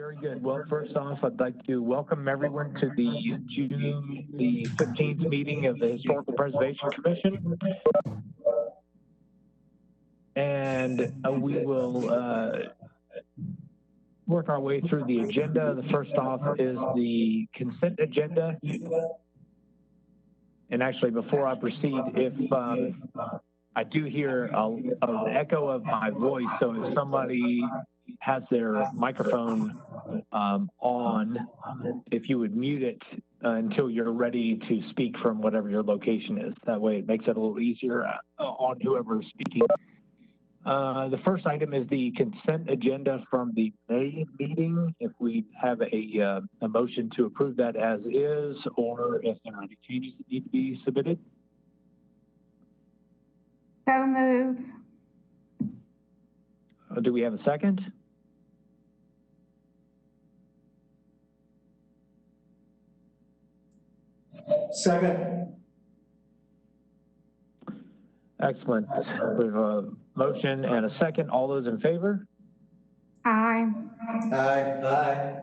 Very good. Well, first off, I'd like to welcome everyone to the June the 15th meeting of the Historical Preservation Commission. And we will work our way through the agenda. The first off is the consent agenda. And actually, before I proceed, if I do hear an echo of my voice, so if somebody has their microphone on, if you would mute it until you're ready to speak from whatever your location is. That way it makes it a little easier on whoever is speaking. The first item is the consent agenda from the May meeting. If we have a motion to approve that as is, or if there are any changes that need to be submitted. So moved. Do we have a second? Second. Excellent. We have a motion and a second. All those in favor? Aye. Aye.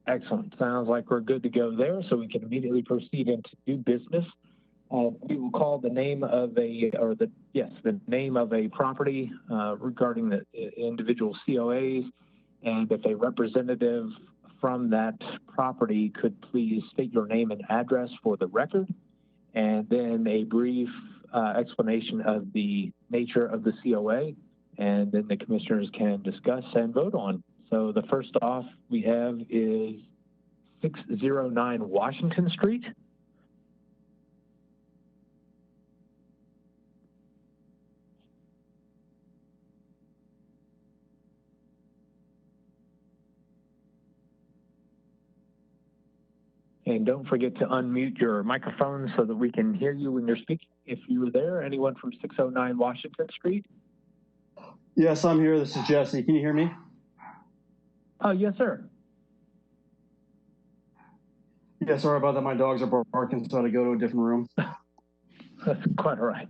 Excellent. Sounds like we're good to go there, so we can immediately proceed into new business. We will call the name of the name of a property regarding the individual COAs, and if a representative from that property could please state your name and address for the record, and then a brief explanation of the nature of the COA, and then the commissioners can discuss and vote on. So the first off we have is 609 Washington Street. And don't forget to unmute your microphone so that we can hear you when you're speaking. If you were there, anyone from 609 Washington Street? Yes, I'm here. This is Jesse. Can you hear me? Yes, sir. Yeah, sorry about that. My dogs are barking, so I had to go to a different room. That's quite all right.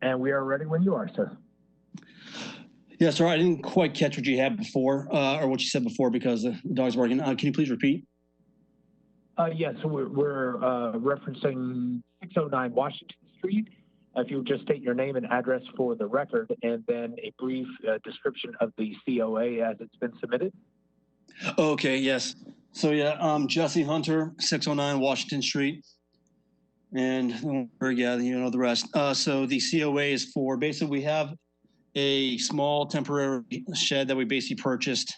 And we are ready when you are, sir. Yeah, sorry, I didn't quite catch what you had before, or what you said before because the dog's barking. Can you please repeat? Yes, we're referencing 609 Washington Street. If you would just state your name and address for the record, and then a brief description of the COA as it's been submitted. Okay, yes. So yeah, Jesse Hunter, 609 Washington Street. And yeah, you know the rest. So the COA is for, basically we have a small temporary shed that we basically purchased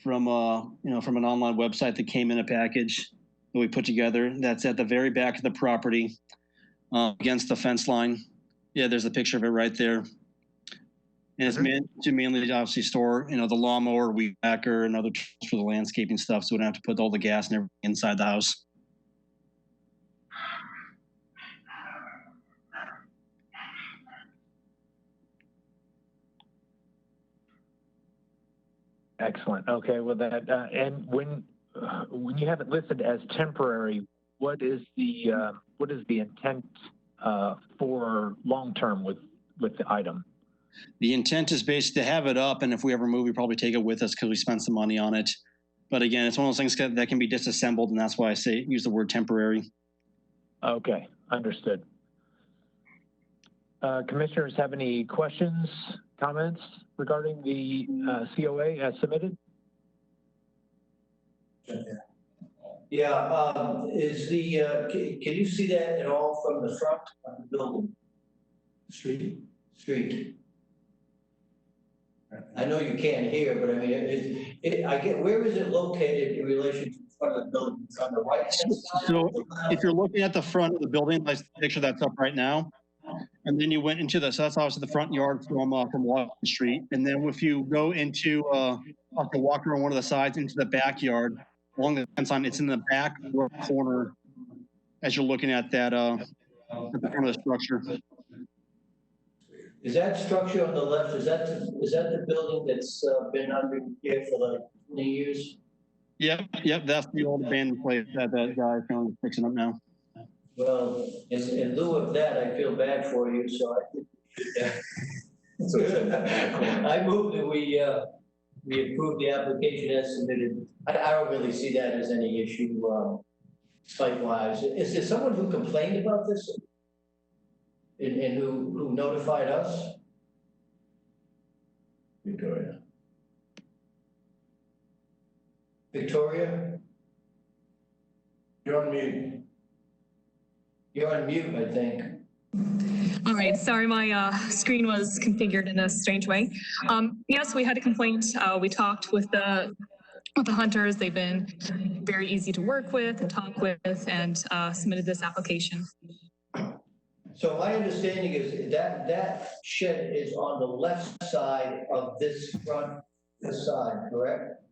from from an online website that came in a package that we put together. That's at the very back of the property, against the fence line. Yeah, there's a picture of it right there. And it's meant to mainly obviously store, the lawnmower, weed whacker, and other tools for the landscaping stuff, so we don't have to put all the gas and everything inside the house. Excellent. Okay, well that and when you have it listed as temporary, what is the intent for long term with the item? The intent is basically to have it up, and if we ever move, we probably take it with us because we spent some money on it. But again, it's one of those things that can be disassembled, and that's why I use the word temporary. Okay, understood. Commissioners have any questions, comments regarding the COA as submitted? Yeah, is the, can you see that at all from the front of the building? Street. I know you can't hear, but I mean, I get, where is it located in relation to the front of the building? It's on the right hand side? So if you're looking at the front of the building, like the picture that's up right now, and then you went into so that's obviously the front yard from Washington Street. And then if you go into, off the walker on one of the sides into the backyard, along the fence line, it's in the back corner as you're looking at that, at the front of the structure. Is that structure on the left, is that the building that's been under here for like 20 years? Yep, that's the old abandoned place that guy is currently fixing up now. Well, in lieu of that, I feel bad for you, so I think I move that we approve the application as submitted. I don't really see that as any issue site-wise. Is there someone who complained about this? And who notified us? Victoria. Victoria? You're on mute. You're on mute, I think. All right, sorry, my screen was configured in a strange way. Yes, we had a complaint. We talked with the hunters. They've been very easy to work with and talk with, and submitted this application. So my understanding is that shed is on the left side of this side, correct?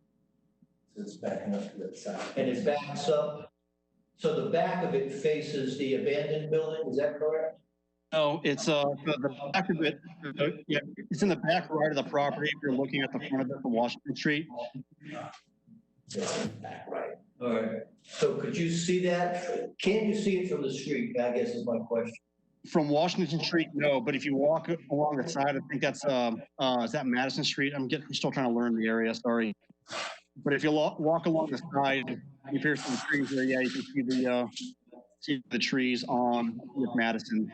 So it's backing up to that side. And it backs up. So the back of it faces the abandoned building, is that correct? No, it's the back of it. Yeah, it's in the back right of the property. If you're looking at the front of it from Washington Street. Back right. All right. So could you see that? Can you see it from the street? I guess is my question. From Washington Street, no, but if you walk along the side, I think that's is that Madison Street? I'm still trying to learn the area. Sorry, but if you walk along the side, you hear some trees there. Yeah, you can see the trees on with Madison.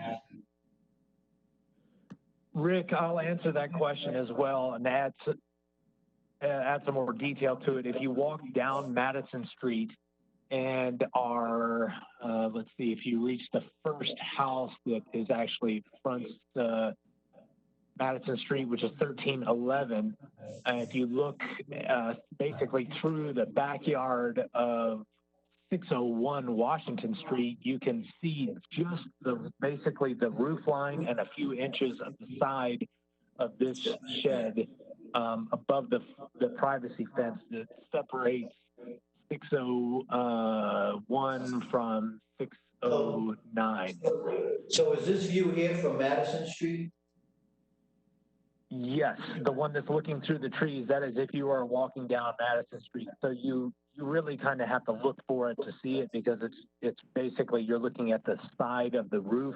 Rick, I'll answer that question as well and add some more detail to it. If you walk down Madison Street and are, let's see, if you reach the first house that is actually fronts Madison Street, which is 1311, if you look basically through the backyard of 601 Washington Street, you can see just basically the roof line and a few inches of the side of this shed above the privacy fence that separates 601 from 609. So is this view here from Madison Street? Yes, the one that's looking through the trees, that is if you are walking down Madison Street. So you really kind of have to look for it to see it, because it's basically you're looking at the side of the roof,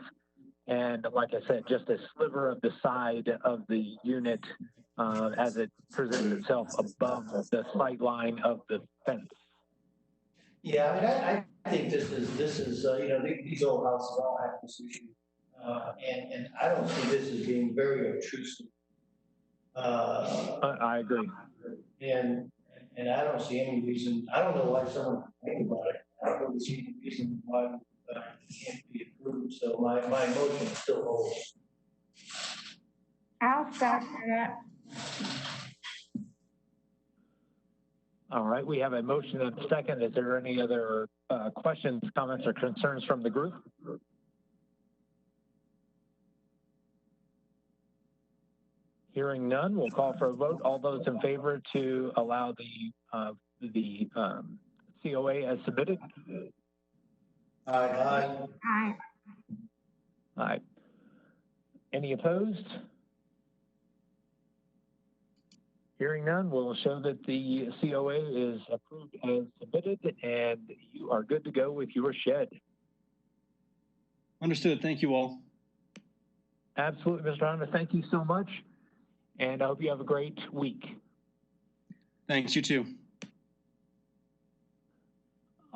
and like I said, just a sliver of the side of the unit as it presents itself above the sight line of the fence. Yeah, I mean, I think this is you know, these old houses all have this issue, and I don't see this as being very obtrusive. I agree. And I don't see any reason, I don't know why someone complained about it. I don't really see any reason why it can't be approved. So my motion still holds. I'll second that. All right, we have a motion and a second. Is there any other questions, comments, or concerns from the group? Hearing none, we'll call for a vote. All those in favor to allow the COA as submitted? Aye. Aye. Aye. Any opposed? Hearing none, we'll show that the COA is approved as submitted, and you are good to go with your shed. Understood. Thank you all. Absolutely, Mr. Honda. Thank you so much. And I hope you have a great week. Thanks, you too.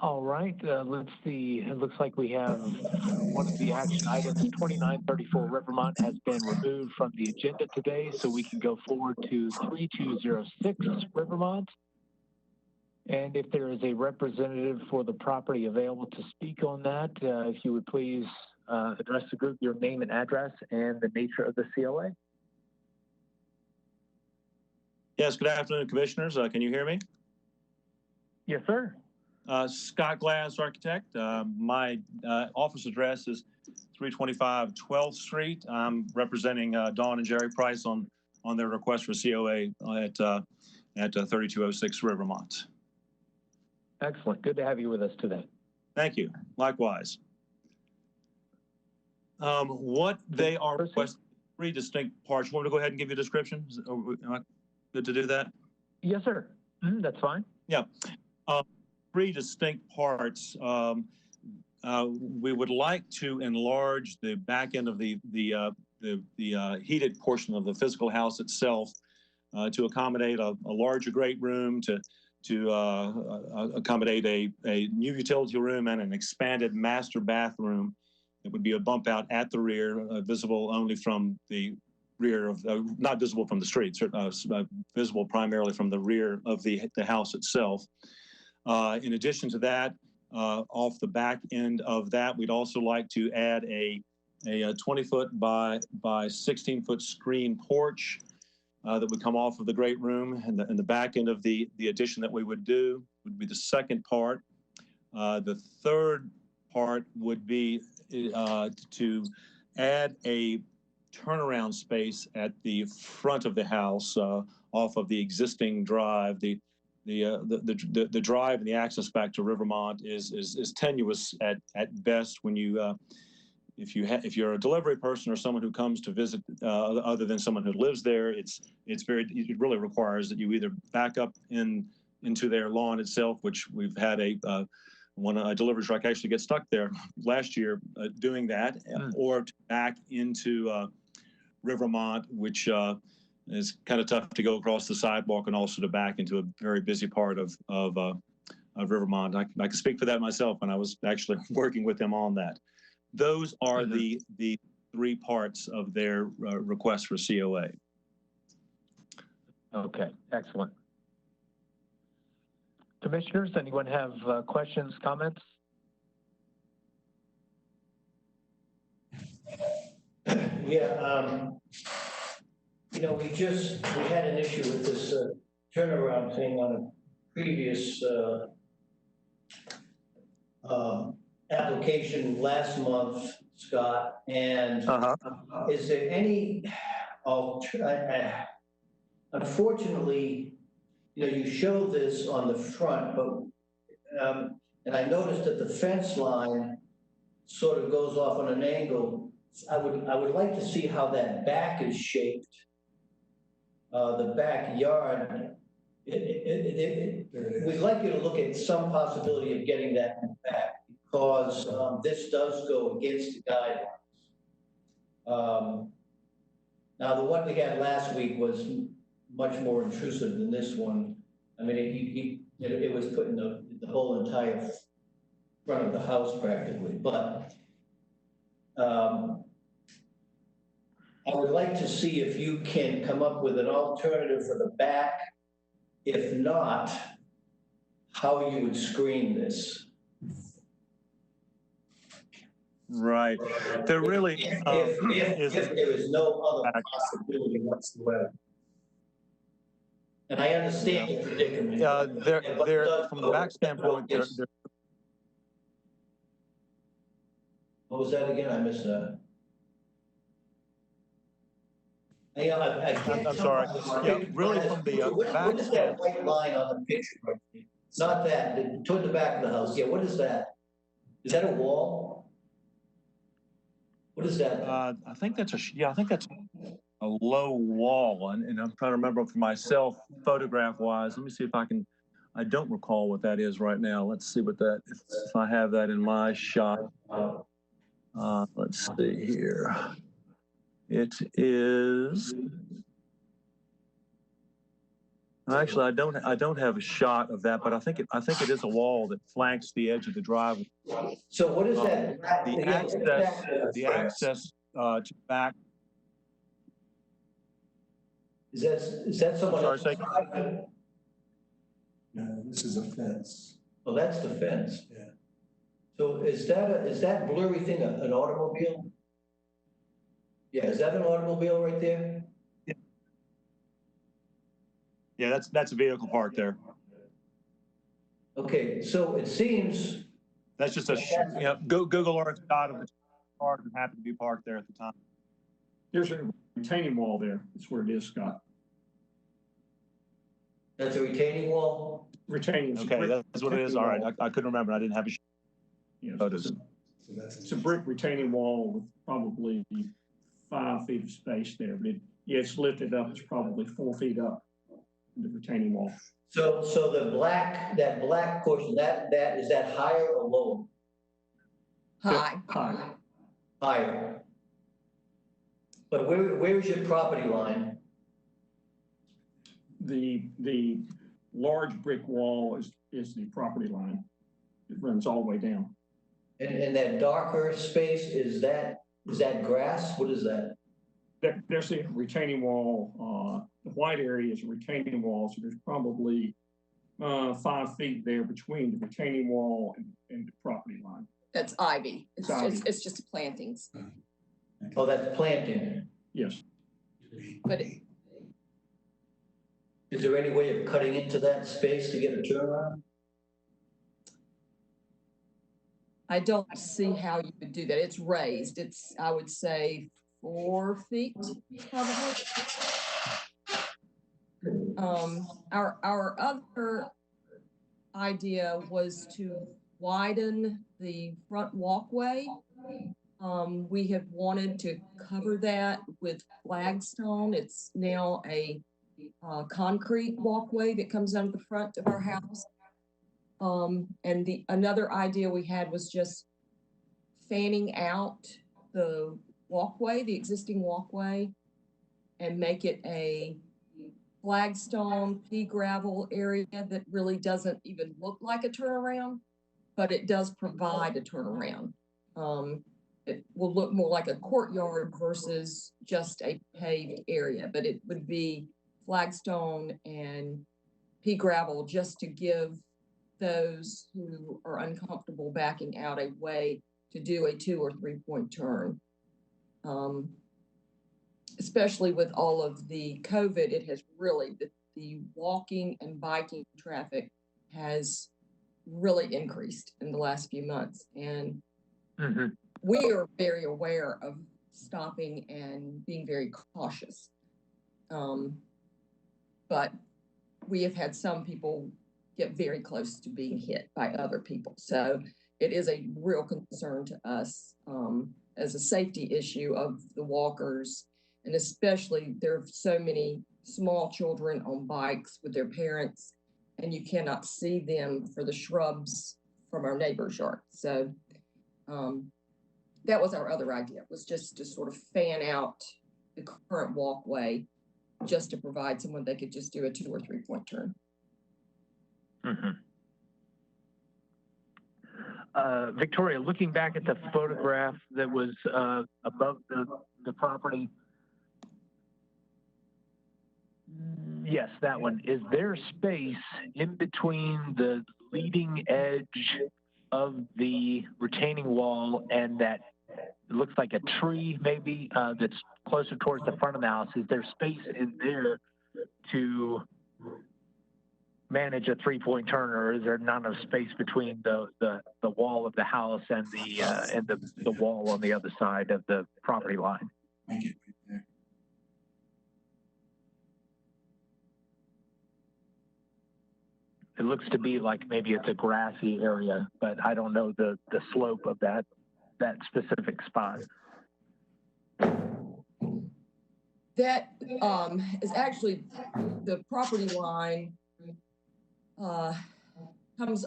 All right, let's see. It looks like we have one of the action items, 2934 Rivermont, has been removed from the agenda today, so we can go forward to 3206 Rivermont. And if there is a representative for the property available to speak on that, if you would please address the group, your name and address, and the nature of the COA. Yes, good afternoon, commissioners. Can you hear me? Yes, sir. Scott Glass, architect. My office address is 325 12th Street. I'm representing Dawn and Jerry Price on their request for COA at 3206 Rivermont. Excellent. Good to have you with us today. Thank you. Likewise. What they are requesting, three distinct parts. You want me to go ahead and give you a description? Am I good to do that? Yes, sir. That's fine. Yeah. Three distinct parts. We would like to enlarge the back end of the heated portion of the physical house itself to accommodate a larger great room, to accommodate a new utility room and an expanded master bathroom. It would be a bump out at the rear, visible only from the rear of, not visible from the street, visible primarily from the rear of the house itself. In addition to that, off the back end of that, we'd also like to add a 20-foot by 16-foot screen porch that would come off of the great room, and the back end of the addition that we would do would be the second part. The third part would be to add a turnaround space at the front of the house off of the existing drive. The drive and the access back to Rivermont is tenuous at best when you if you're a delivery person or someone who comes to visit other than someone who lives there, it really requires that you either back up into their lawn itself, which we've had a delivery truck actually get stuck there last year doing that, or to back into Rivermont, which is kind of tough to go across the sidewalk, and also to back into a very busy part of Rivermont. I can speak for that myself when I was actually working with them on that. Those are the three parts of their request for COA. Okay, excellent. Commissioners, anyone have questions, comments? Yeah, you know, we had an issue with this turnaround thing on a previous application last month, Scott, and is there any unfortunately, you know, you show this on the front, but and I noticed that the fence line sort of goes off on an angle. I would like to see how that back is shaped. The backyard. We'd like you to look at some possibility of getting that back, because this does go against the guidelines. Now, the one we had last week was much more intrusive than this one. I mean, it was putting the whole entire front of the house practically, but I would like to see if you can come up with an alternative for the back. If not, how you would screen this. Right. There really if there is no other possibility whatsoever. And I understand the predicament. From the back standpoint, what was that again? I missed that. I'm sorry. Yeah, really from the back. What is that white line on the picture right there? Not that, toward the back of the house. Yeah, what is that? Is that a wall? What is that? I think that's a low wall, and I'm trying to remember for myself, photograph-wise. Let me see if I don't recall what that is right now. Let's see what that, if I have that in my shot. Let's see here. It is. Actually, I don't have a shot of that, but I think it is a wall that flanks the edge of the driveway. So what is that? The access to back. Is that someone? Sorry, say. No, this is a fence. Oh, that's the fence. Yeah. So is that blurry thing an automobile? Yeah, is that an automobile right there? Yeah, that's a vehicle parked there. Okay, so it seems. That's just Google Earth shot of the car that happened to be parked there at the time. There's a retaining wall there. That's where it is, Scott. That's a retaining wall? Retaining. Okay, that's what it is. All right, I couldn't remember. I didn't have a Yes. photos. So that's It's a brick retaining wall with probably 5 feet of space there, but it's lifted up, it's probably 4 feet up, the retaining wall. So that black portion, is that higher or lower? Hi. High. Higher. But where is your property line? The large brick wall is the property line. It runs all the way down. And that darker space, is that grass? What is that? There's a retaining wall. The white area is a retaining wall, so there's probably 5 feet there between the retaining wall and the property line. That's ivy. It's ivy. it's just plantings. Oh, that's planting. Yes. But Is there any way of cutting into that space to get a turnaround? I don't see how you would do that. It's raised. It's, I would say, 4 feet probably. Our other idea was to widen the front walkway. We have wanted to cover that with flagstone. It's now a concrete walkway that comes out of the front of our house. And another idea we had was just fanning out the walkway, the existing walkway, and make it a flagstone, pea gravel area that really doesn't even look like a turnaround, but it does provide a turnaround. It will look more like a courtyard versus just a paved area, but it would be flagstone and pea gravel just to give those who are uncomfortable backing out a way to do a 2 or 3 point turn. Especially with all of the COVID, it has really, the walking and biking traffic has really increased in the last few months. And we are very aware of stopping and being very cautious. But we have had some people get very close to being hit by other people. So it is a real concern to us as a safety issue of the walkers. And especially there are so many small children on bikes with their parents, and you cannot see them for the shrubs from our neighbor's yard. So that was our other idea, was just to sort of fan out the current walkway just to provide someone they could just do a 2 or 3 point turn. Victoria, looking back at the photograph that was above the property, yes, that one. Is there space in between the leading edge of the retaining wall and that it looks like a tree maybe that's closer towards the front of the house? Is there space in there to manage a 3 point turn, or is there not enough space between the wall of the house and the wall on the other side of the property line? Make it right there. It looks to be like maybe it's a grassy area, but I don't know the slope of that specific spot. That is actually the property line comes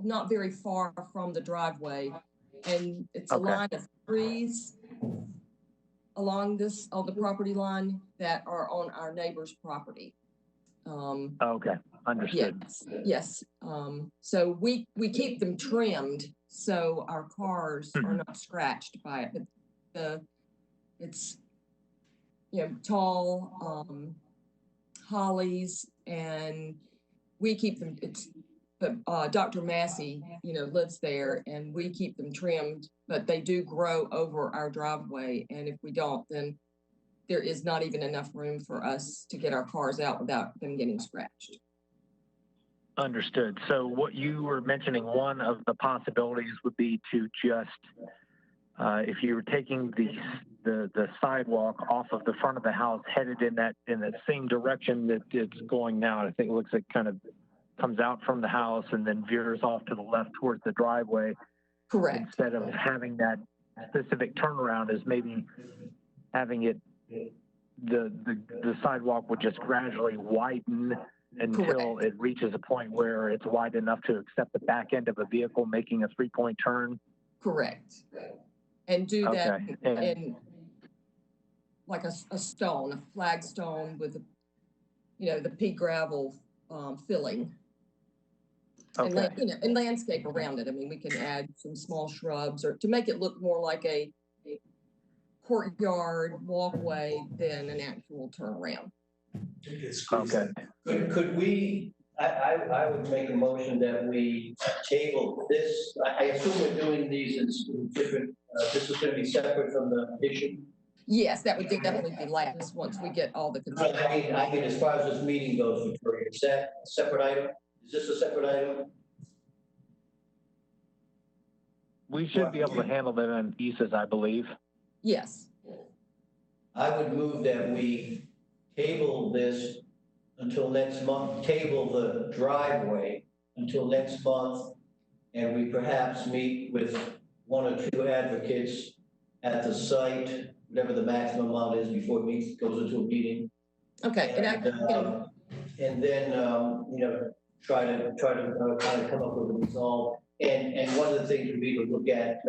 not very far from the driveway, and it's a line of trees along on the property line that are on our neighbor's property. Okay, understood. Yes. So we keep them trimmed so our cars are not scratched by it. But it's tall hollies, and we keep them. But Dr. Massey, lives there, and we keep them trimmed. But they do grow over our driveway, and if we don't, then there is not even enough room for us to get our cars out without them getting scratched. Understood. So what you were mentioning, one of the possibilities would be to just, if you were taking the sidewalk off of the front of the house, headed in that same direction that it's going now. I think it looks like kind of comes out from the house and then veers off to the left towards the driveway. Correct. instead of having that specific turnaround, is maybe having it, the sidewalk would just gradually widen until it reaches a point where it's wide enough to accept the back end of a vehicle making a 3-point turn. Correct. And do that Okay. in like a stone, a flagstone with, the pea gravel filling. Okay. And landscape around it. I mean, we can add some small shrubs or to make it look more like a courtyard walkway than an actual turnaround. Okay. Could we, I would make a motion that we table this. I assume we're doing these in different, this is going to be separate from the issue? Yes, that would definitely be last once we get all the. I mean, as far as this meeting goes, Victoria, is that a separate item? Is this a separate item? We should be able to handle them in pieces, I believe. Yes. I would move that we table this until next month, table the driveway until next month, and we perhaps meet with 1 or 2 advocates at the site, whatever the maximum amount is before it goes into a meeting. Okay. And then, try to kind of come up with a resolve. And one of the things we need to look at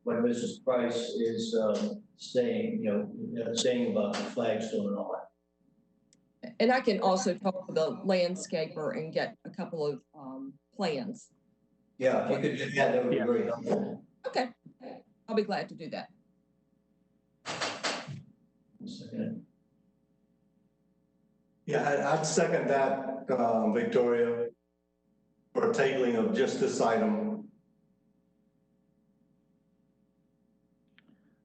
when Mrs. Price is saying about the flagstone and all that. And I can also talk to the landscaper and get a couple of plans. Yeah, if you could do that, that would be very helpful. Okay, I'll be glad to do that. Yeah, I'd second that, Victoria, for tabling of just this item.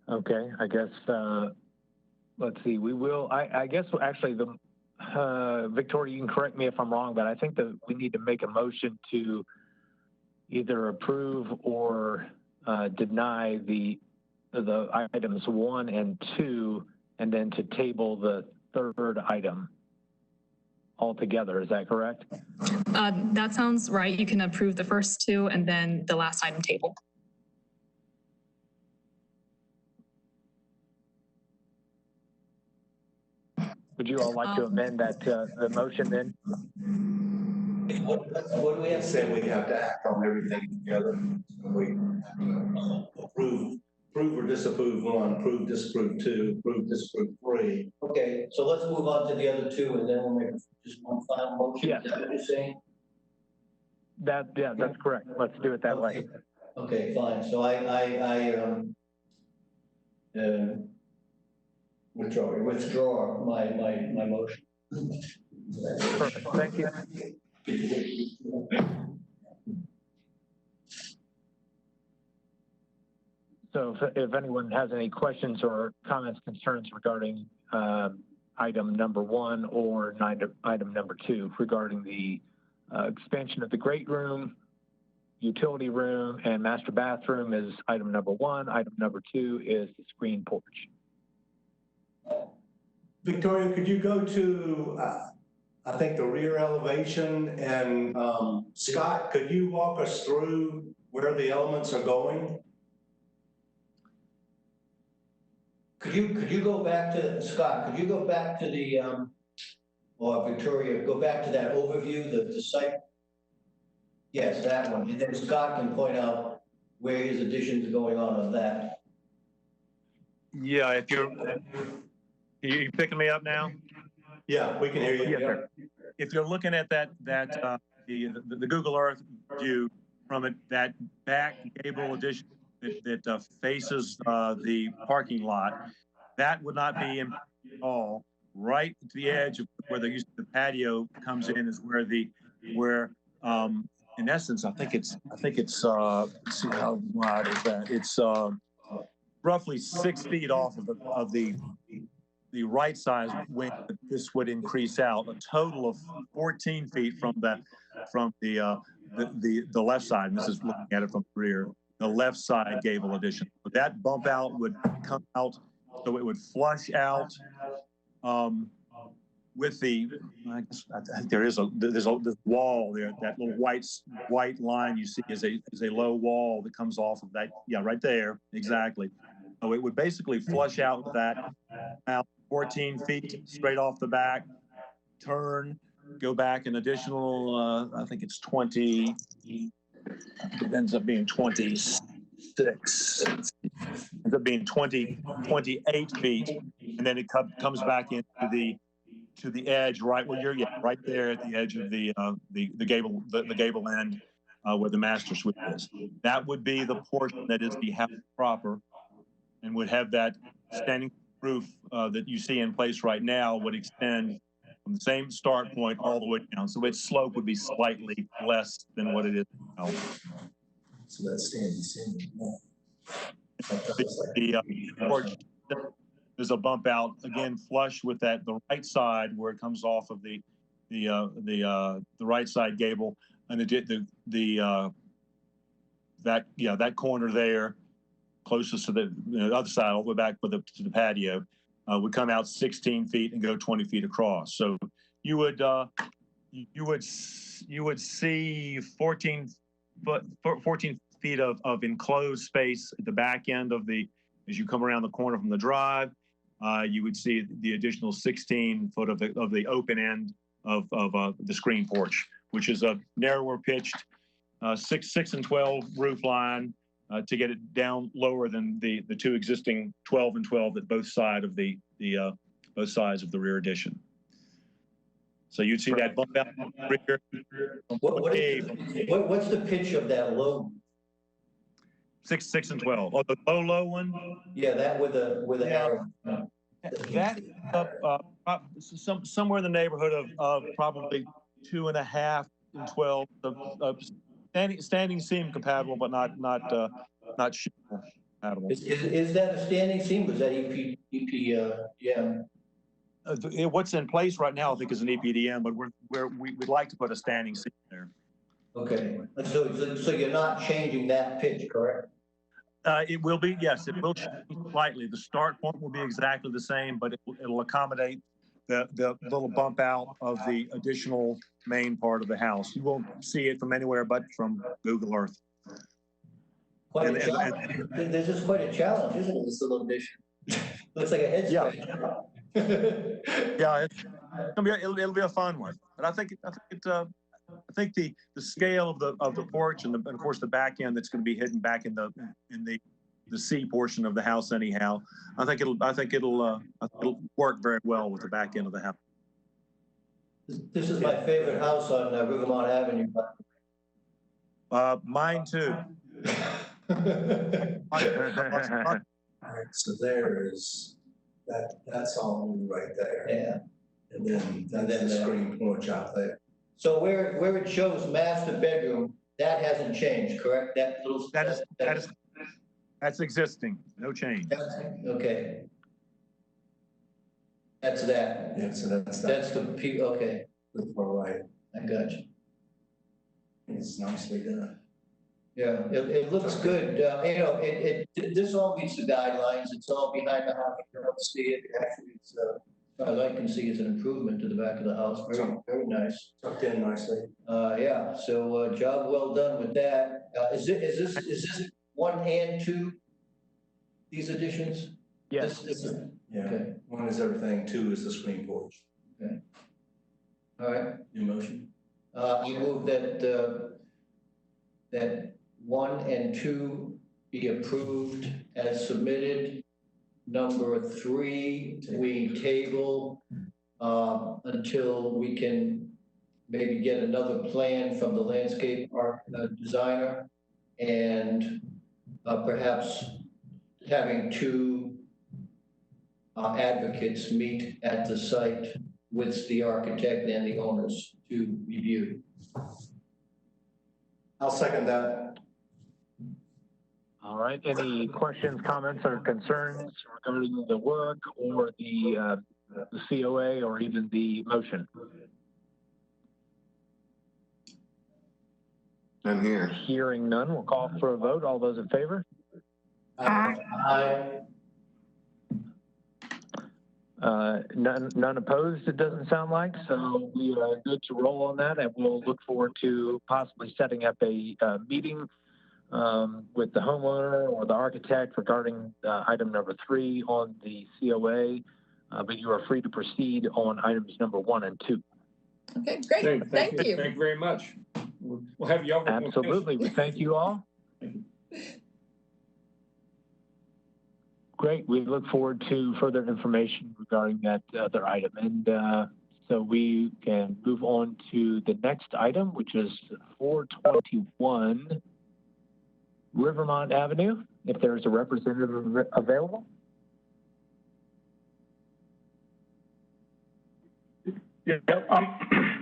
Okay, I guess, let's see, we will, I guess actually Victoria, you can correct me if I'm wrong, but I think that we need to make a motion to either approve or deny the items 1 and 2, and then to table the 3rd item altogether. Is that correct? That sounds right. You can approve the first 2 and then the last item table. Would you all like to amend that, the motion then? What do we have? Said we have to act on everything together. We approve or disapprove 1, approve, disapprove 2, approve, disapprove 3. Okay, so let's move on to the other 2, and then we'll make just one final motion. Yeah. Is that what you're saying? Yeah, that's correct. Let's do it that way. Okay, fine. So I withdraw my motion. Perfect. Thank you. So if anyone has any questions or comments, concerns regarding item number 1 or item number 2 regarding the expansion of the great room, utility room, and master bathroom is item number 1. Item number 2 is the screen porch. Victoria, could you go to, I think, the rear elevation, and Scott, could you walk us through where the elements are going? Could you go back to, Scott, could you go back to the, or Victoria, go back to that overview, the site? Yes, that one. And then Scott can point out where his additions are going on that. Yeah, if you're picking me up now? Yeah, we can hear you. Yes, sir. If you're looking at the Google Earth view from it, that back Gable addition that faces the parking lot, that would not be in at all. Right to the edge of where the patio comes in is where in essence I think it's let's see how wide is that? It's roughly 6 feet off of the right size wing that this would increase out, a total of 14 feet from the left side. And this is looking at it from the rear, the left side gable addition. But that bump out would come out, so it would flush out with the, I guess, I think there's this wall there, that little white line you see is a low wall that comes off of that. Yeah, right there, exactly. So it would basically flush out that out 14 feet straight off the back, turn, go back an additional, I think it's 20, it ends up being 26. Ends up being 28 feet, and then it comes back into the edge, right where you're, yeah, right there at the edge of the gable end, where the master suite is. That would be the portion that is the house proper, and would have that standing roof that you see in place right now would extend from the same start point all the way down. So its slope would be slightly less than what it is now. So that's standing seam. The porch, there's a bump out again, flush with that the right side where it comes off of the right side gable, and that corner there, closest to the other side, all the way back to the patio, would come out 16 feet and go 20 feet across. So you would see 14 feet of enclosed space at the back end of as you come around the corner from the drive. You would see the additional 16 foot of the open end of the screen porch, which is a narrower pitched 6 and 12 roof line to get it down lower than the two existing 12 and 12 at both sides of both sides of the rear addition. So you'd see that bump out rear. What's the pitch of that low? 6 and 12. Oh, the low one. Yeah, that with the arrow. That somewhere in the neighborhood of probably 2.5 and 12. Standing seam compatible, but not shingle compatible. Is that a standing seam? Was that EP? Yeah. What's in place right now, I think, is an EPDM, but we'd like to put a standing seam there. Okay. So you're not changing that pitch, correct? It will be, yes, it will change slightly. The start point will be exactly the same, but it'll accommodate the little bump out of the additional main part of the house. You won't see it from anywhere but from Google Earth. Quite a challenge. This is quite a challenge, isn't it? This little addition. Looks like a head scratcher. Yeah, it'll be a fun one. But I think the scale of the porch and of course the back end that's going to be hidden back in the C portion of the house anyhow. I think it'll work very well with the back end of the house. This is my favorite house on Rivermont Avenue. Mine too. All right, so there's that's all new right there. Yeah. And then that's the screen porch out there. So where it shows master bedroom, that hasn't changed, correct? That's existing, no change. Okay. That's that. Yeah, so that's the okay. All right. I got you. It's nicely done. Yeah, it looks good. This all meets the guidelines. It's all behind the house. You don't see it. Actually, it's as far as I can see, it's an improvement to the back of the house. Very nice. Tucked in nicely. Yeah. So job well done with that. Is this 1 and 2? These additions? Yes. Yeah. Okay. 1 is everything. 2 is the screen porch. Okay. All right. Your motion? I move that 1 and 2 be approved as submitted. Number 3, we table until we can maybe get another plan from the landscape art designer, and perhaps having 2 advocates meet at the site with the architect and the owners to review. I'll second that. All right. Any questions, comments, or concerns regarding the work or the COA or even the motion? I'm here. Hearing none, we'll call for a vote. All those in favor? Aye. Aye. None opposed, it doesn't sound like, so we are good to roll on that, and we'll look forward to possibly setting up a meeting with the homeowner or the architect regarding item number 3 on the COA, but you are free to proceed on items number 1 and 2. Okay, great. Okay, Thank you. Thank you very much. We'll have you over. Absolutely, we thank you all. Great, we look forward to further information regarding that other item. And so we can move on to the next item, which is 421 Rivermont Avenue, if there's a representative available. Yeah,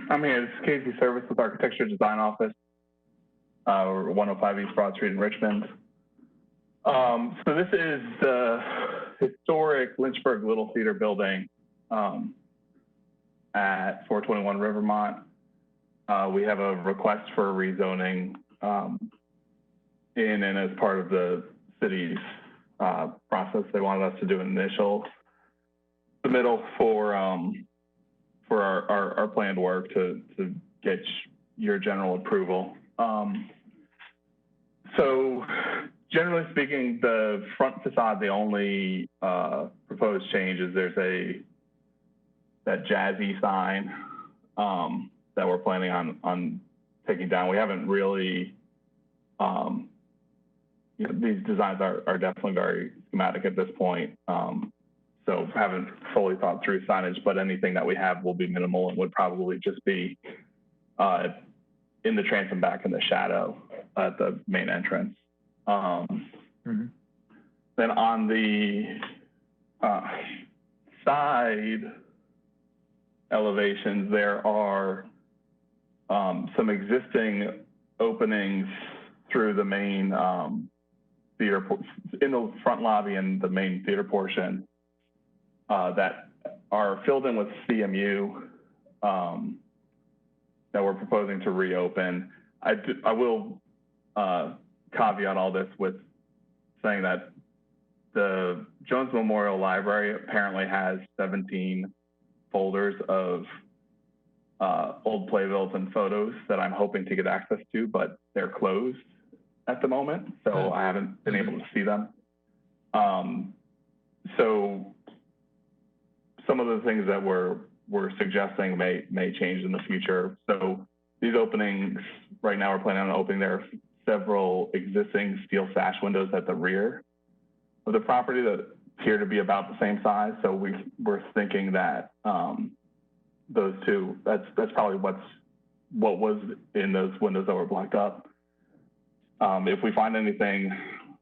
I'm here. It's Casey Service with Architecture Design Office, 105 East Broad Street in Richmond. So this is the historic Lynchburg Little Theater building at 421 Rivermont. We have a request for rezoning in and as part of the city's process. They wanted us to do an initial submittal for our planned work to get your general approval. So generally speaking, the front facade, the only proposed change is there's that jazzy sign that we're planning on taking down. We haven't really, these designs are definitely very schematic at this point. So haven't fully thought through signage, but anything that we have will be minimal and would probably just be in the transom back in the shadow at the main entrance. Then on the side elevations, there are some existing openings through the main theater, in the front lobby and the main theater portion that are filled in with CMU that we're proposing to reopen. I will caveat all this with saying that the Jones Memorial Library apparently has 17 folders of old playbills and photos that I'm hoping to get access to, but they're closed at the moment, so I haven't been able to see them. So some of the things that we're suggesting may change in the future. So these openings, right now we're planning on opening. There are several existing steel sash windows at the rear of the property that appear to be about the same size. So we're thinking that those two, that's probably what was in those windows that were blocked up. If we find anything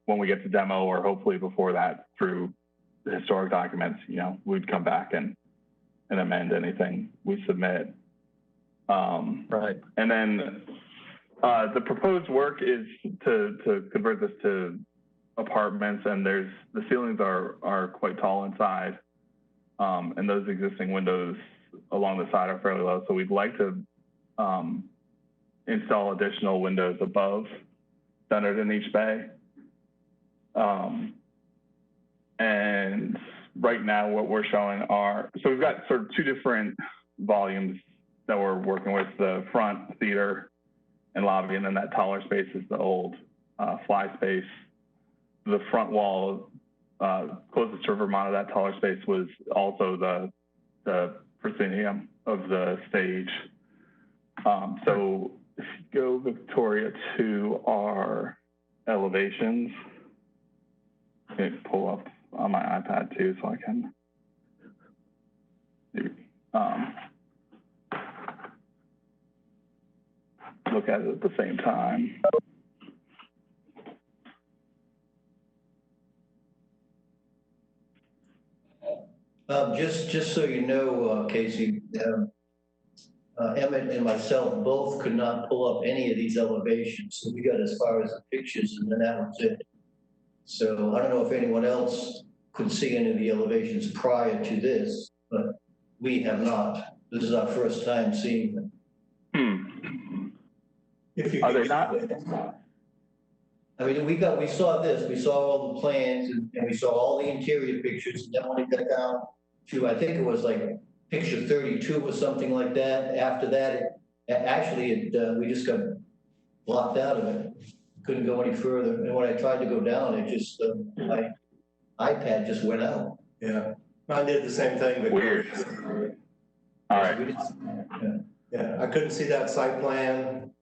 when we get to demo, or hopefully before that through the historic documents, we'd come back and amend anything we submit. Right. And then the proposed work is to convert this to apartments, and the ceilings are quite tall inside, and those existing windows along the side are fairly low. So we'd like to install additional windows above, centered in each bay. And right now what we're showing so we've got sort of two different volumes that we're working with: the front theater and lobby, and then that taller space is the old fly space. The front wall closest to Rivermont of that taller space was also the proscenium of the stage. So if you go, Victoria, to our elevations, I can pull up on my iPad too, so I can look at it at the same time. Just so you know, Casey, Emmett and myself both could not pull up any of these elevations. So we got as far as the pictures, and then that was it. So I don't know if anyone else could see any of the elevations prior to this, but we have not. This is our first time seeing them. Are they not? I mean, we saw this, we saw all the plans, and we saw all the interior pictures, and then when we got down to, I think it was like picture 32 or something like that. After that, we just got blocked out of it. Couldn't go any further. And when I tried to go down, it just, my iPad just went out. Yeah, I did the same thing. But Weird. All right. Yeah, I couldn't see that site plan.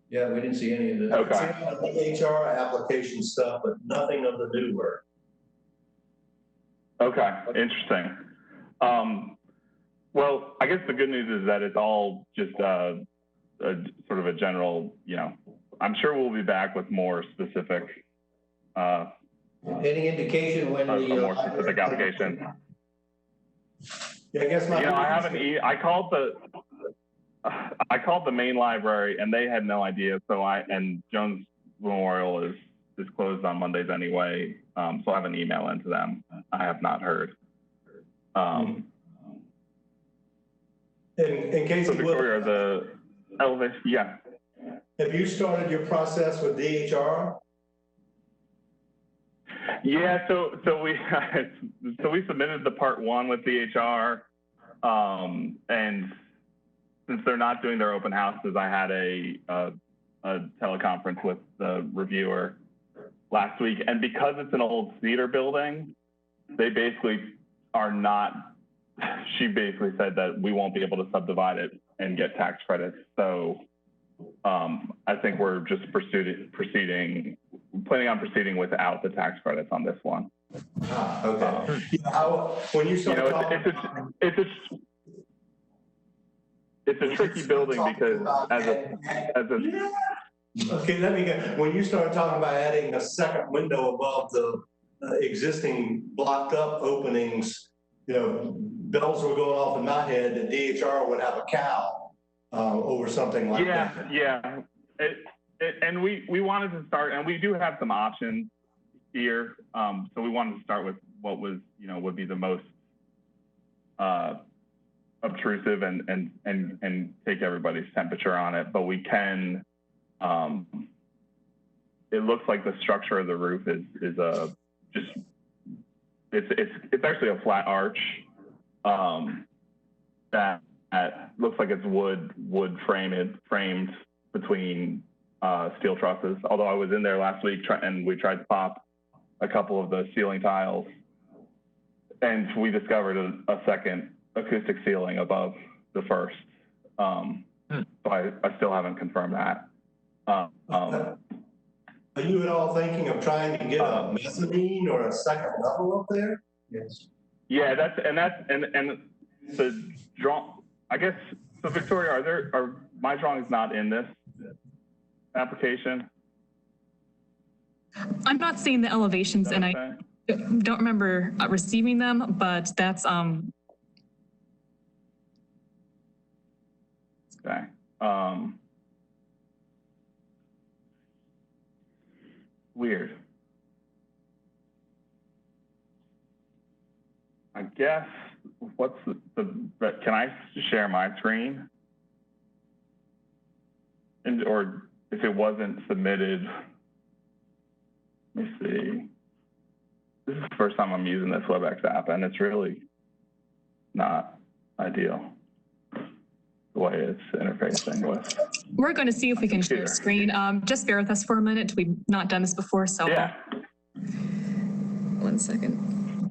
Yeah, we didn't see any of this. Okay. The HR application stuff, but nothing of the new work. Okay, interesting. Well, I guess the good news is that it's all just a sort of a general, you know, I'm sure we'll be back with more specific. Any indication when the more specific application? Yeah, I guess You know, I haven't. I called the main library and they had no idea. So and Jones Memorial is closed on Mondays anyway. So I have an email into them. I have not heard. In case so of Victoria, the elevation, yeah. Have you started your process with DHR? Yeah, so we submitted the part 1 with DHR, and since they're not doing their open houses, I had a teleconference with the reviewer last week, and because it's an old theater building, they basically are not. She basically said that we won't be able to subdivide it and get tax credits. So I think we're just planning on proceeding without the tax credits on this one. Okay. When you start talking, it's a tricky building because as a okay, let me get, when you start talking about adding a second window above the existing blocked up openings, you know, bells were going off in my head that DHR would have a cow over something like that. Yeah. And we wanted to start, and we do have some options here. So we wanted to start with what was, you know, would be the most obtrusive and take everybody's temperature on it. But we can, it looks like the structure of the roof is it's actually a flat arch that looks like it's wood framed between steel trusses. Although I was in there last week and we tried to pop a couple of the ceiling tiles, and we discovered a second acoustic ceiling above the first. So I still haven't confirmed that. Are you at all thinking of trying to get a mezzanine or a second level up there? Yes. Yeah, that's the draw. I guess so. Victoria, are my drawings not in this application? I'm not seeing the elevations, and I don't remember receiving them, but that's okay. Weird. I guess what's can I share my screen? Or if it wasn't submitted, let me see. This is the first time I'm using this WebEx app, and it's really not ideal the way it's interfacing with. We're going to see if we can share screen. Just bear with us for a minute. We've not done this before, so. Yeah. 1 second.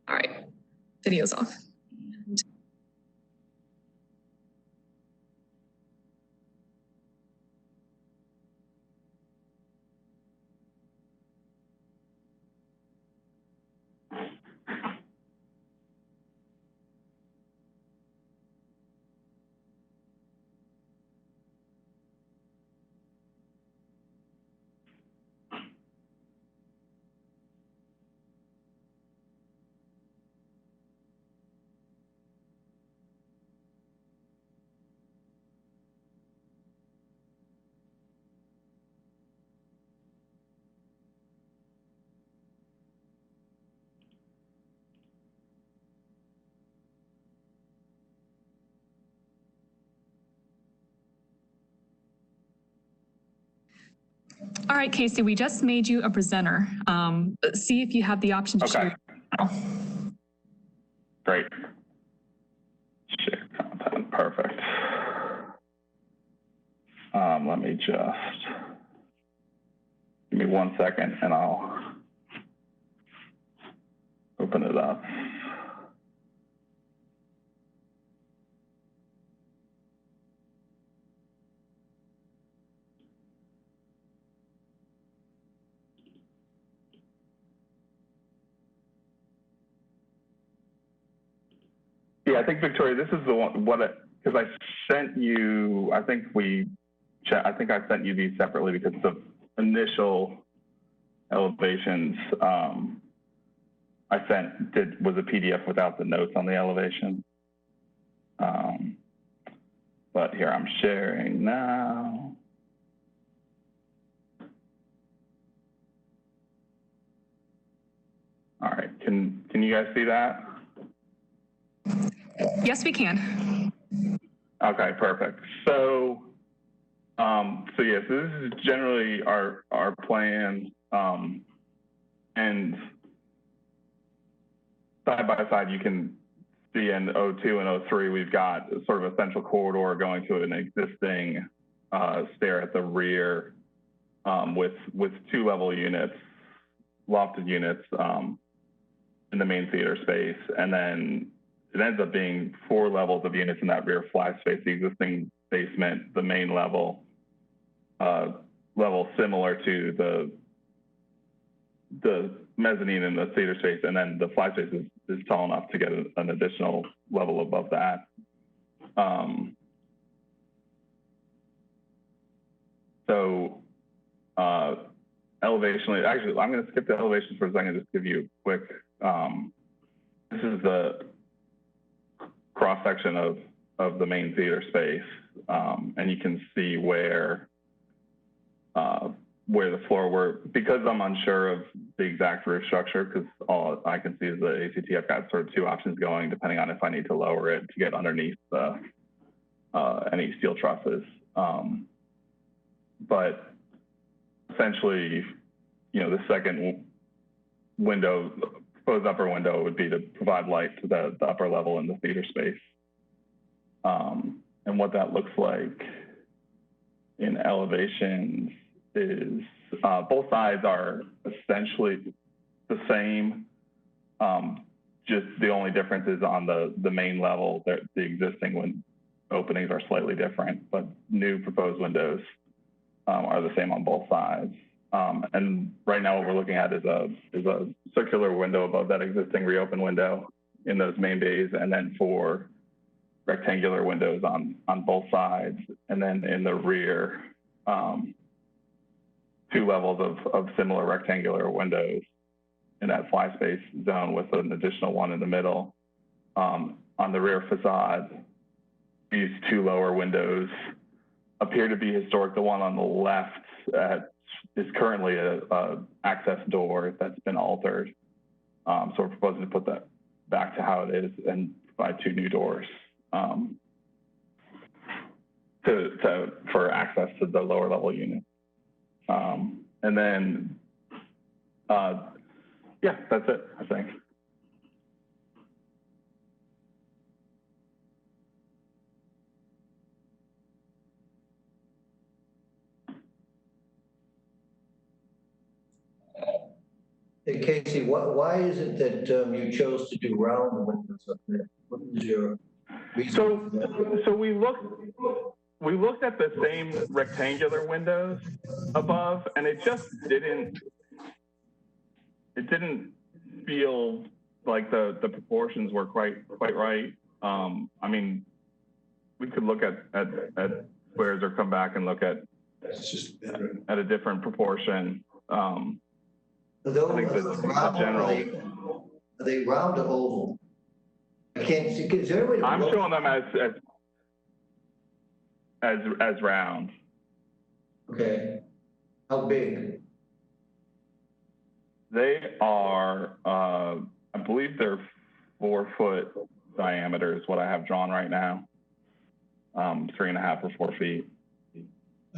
All right, video's off. All right, Casey, we just made you a presenter. See if you have the option to share. Great. Share content, perfect. Let me just, give me 1 second and I'll open it up. Yeah, I think Victoria, this is the one, because I sent you, I think I sent you these separately because the initial elevations I sent was a PDF without the notes on the elevation. But here I'm sharing now. All right, can you guys see that? Yes, we can. Okay, perfect. So, yes, this is generally our plan, and side by side, you can see in O2 and O3, we've got sort of a central corridor going to an existing stair at the rear with 2-level units, lofted units in the main theater space, and then it ends up being 4 levels of units in that rear flat space, the existing basement, the main level similar to the mezzanine in the theater space, and then the flat space is tall enough to get an additional level above that. Elevationally, actually, I'm going to skip the elevations for a second, just give you a quick, this is the cross-section of the main theater space, and you can see where the floor were, because I'm unsure of the exact roof structure, because all I can see is the ACT. I've got sort of 2 options going, depending on if I need to lower it to get underneath any steel trusses. But essentially, the second window, proposed upper window, would be to provide light to the upper level in the theater space. And what that looks like in elevations is both sides are essentially the same. Just the only difference is on the main level, the existing openings are slightly different, but new proposed windows are the same on both sides. And right now what we're looking at is a circular window above that existing reopened window in those main bays, and then 4 rectangular windows on both sides. And then in the rear, 2 levels of similar rectangular windows in that fly space zone with an additional one in the middle. On the rear facade, these 2 lower windows appear to be historic. The one on the left is currently a access door that's been altered. So we're proposing to put that back to how it is and provide 2 new doors for access to the lower level unit. And then, yeah, that's it, I think. Hey, Casey, why is it that you chose to do round windows up there? What was your reason for that? So we looked at the same rectangular windows above, and it just didn't feel like the proportions were quite right. I mean, we could look at squares or come back and look at a different proportion. I think the general. Are they round or oval? I can't see. Is there a way to I'm showing them as round. Okay. How big? They are, I believe they're 4-foot diameter is what I have drawn right now. 3.5 or 4 feet.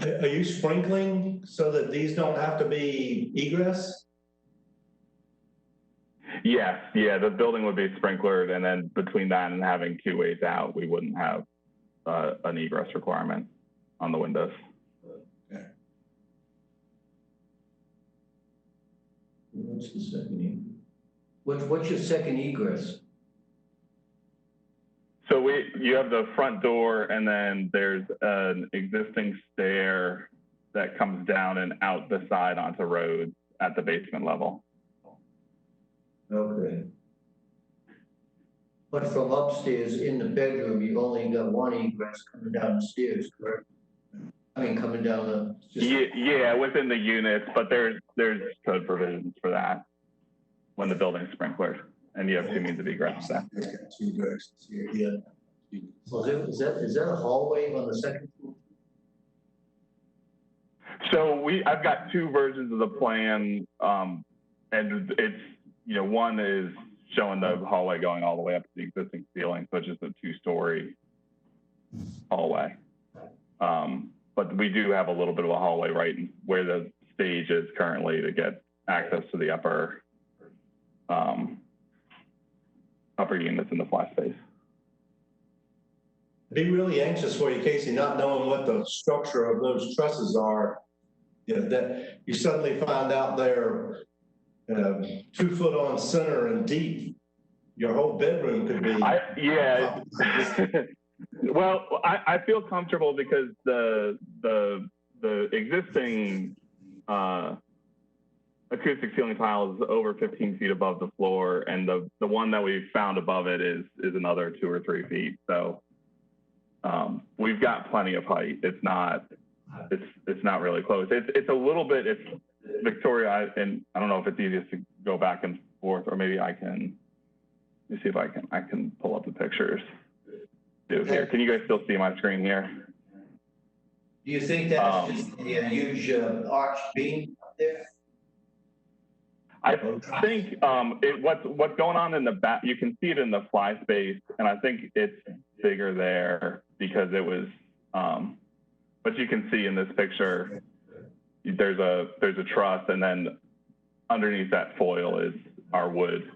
Are you sprinkling so that these don't have to be egress? Yes, yeah, the building would be sprinklered, and then between that and having 2 ways out, we wouldn't have an egress requirement on the windows. Okay. What's the second egress? What's your second egress? So you have the front door, and then there's an existing stair that comes down and out the side onto roads at the basement level. Okay. But from upstairs in the bedroom, you've only got one egress coming down the stairs, correct? I mean, coming down the. Yeah, within the units, but there's code provisions for that when the building's sprinkled, and you have 2 means of egress there. It's got 2 egresses here, yeah. So is that a hallway on the second floor? So I've got 2 versions of the plan, and it's, one is showing the hallway going all the way up to the existing ceiling, so it's just a 2-story hallway. But we do have a little bit of a hallway right where the stage is currently to get access to the upper units in the fly space. Be really anxious for you, Casey, not knowing what the structure of those trusses are. That you suddenly find out they're 2 foot on center and deep. Your whole bedroom could be. Yeah. Well, I feel comfortable because the existing acoustic ceiling tile is over 15 feet above the floor, and the one that we found above it is another 2 or 3 feet. So we've got plenty of height. It's not really close. It's a little bit. It's Victoria, and I don't know if it's easiest to go back and forth, or maybe I can. Let me see if I can pull up the pictures. Here, can you guys still see my screen here? Do you think that's just a huge arch beam up there? I think what's going on in the back, you can see it in the fly space, and I think it's bigger there because it was, but you can see in this picture, there's a truss, and then underneath that foil is our wood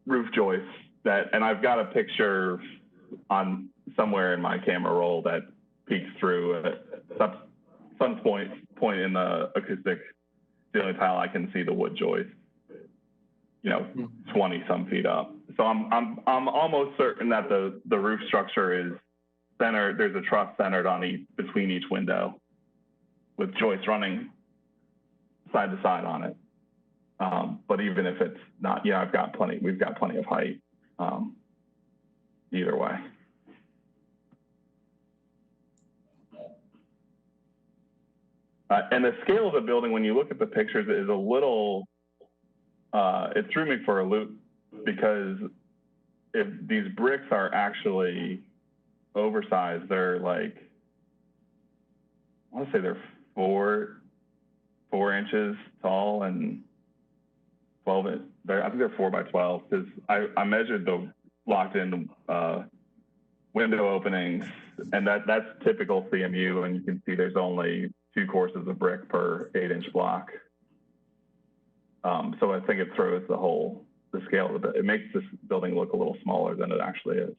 roof joists and I've got a picture on somewhere in my camera roll that peeks through at some point in the acoustic ceiling tile. I can see the wood joist, 20 some feet up. So I'm almost certain that the roof structure is centered. There's a truss centered on between each window, with joists running side to side on it. But even if it's not, we've got plenty of height either way. And the scale of the building, when you look at the pictures, is a little, it threw me for a loop, because if these bricks are actually oversized, they're like, I want to say they're 4 inches tall and 12 inch. I think they're 4 by 12, because I measured the locked-in window openings, and that's typical CMU, and you can see there's only 2 courses of brick per 8-inch block. So I think it throws the scale of it. It makes this building look a little smaller than it actually is.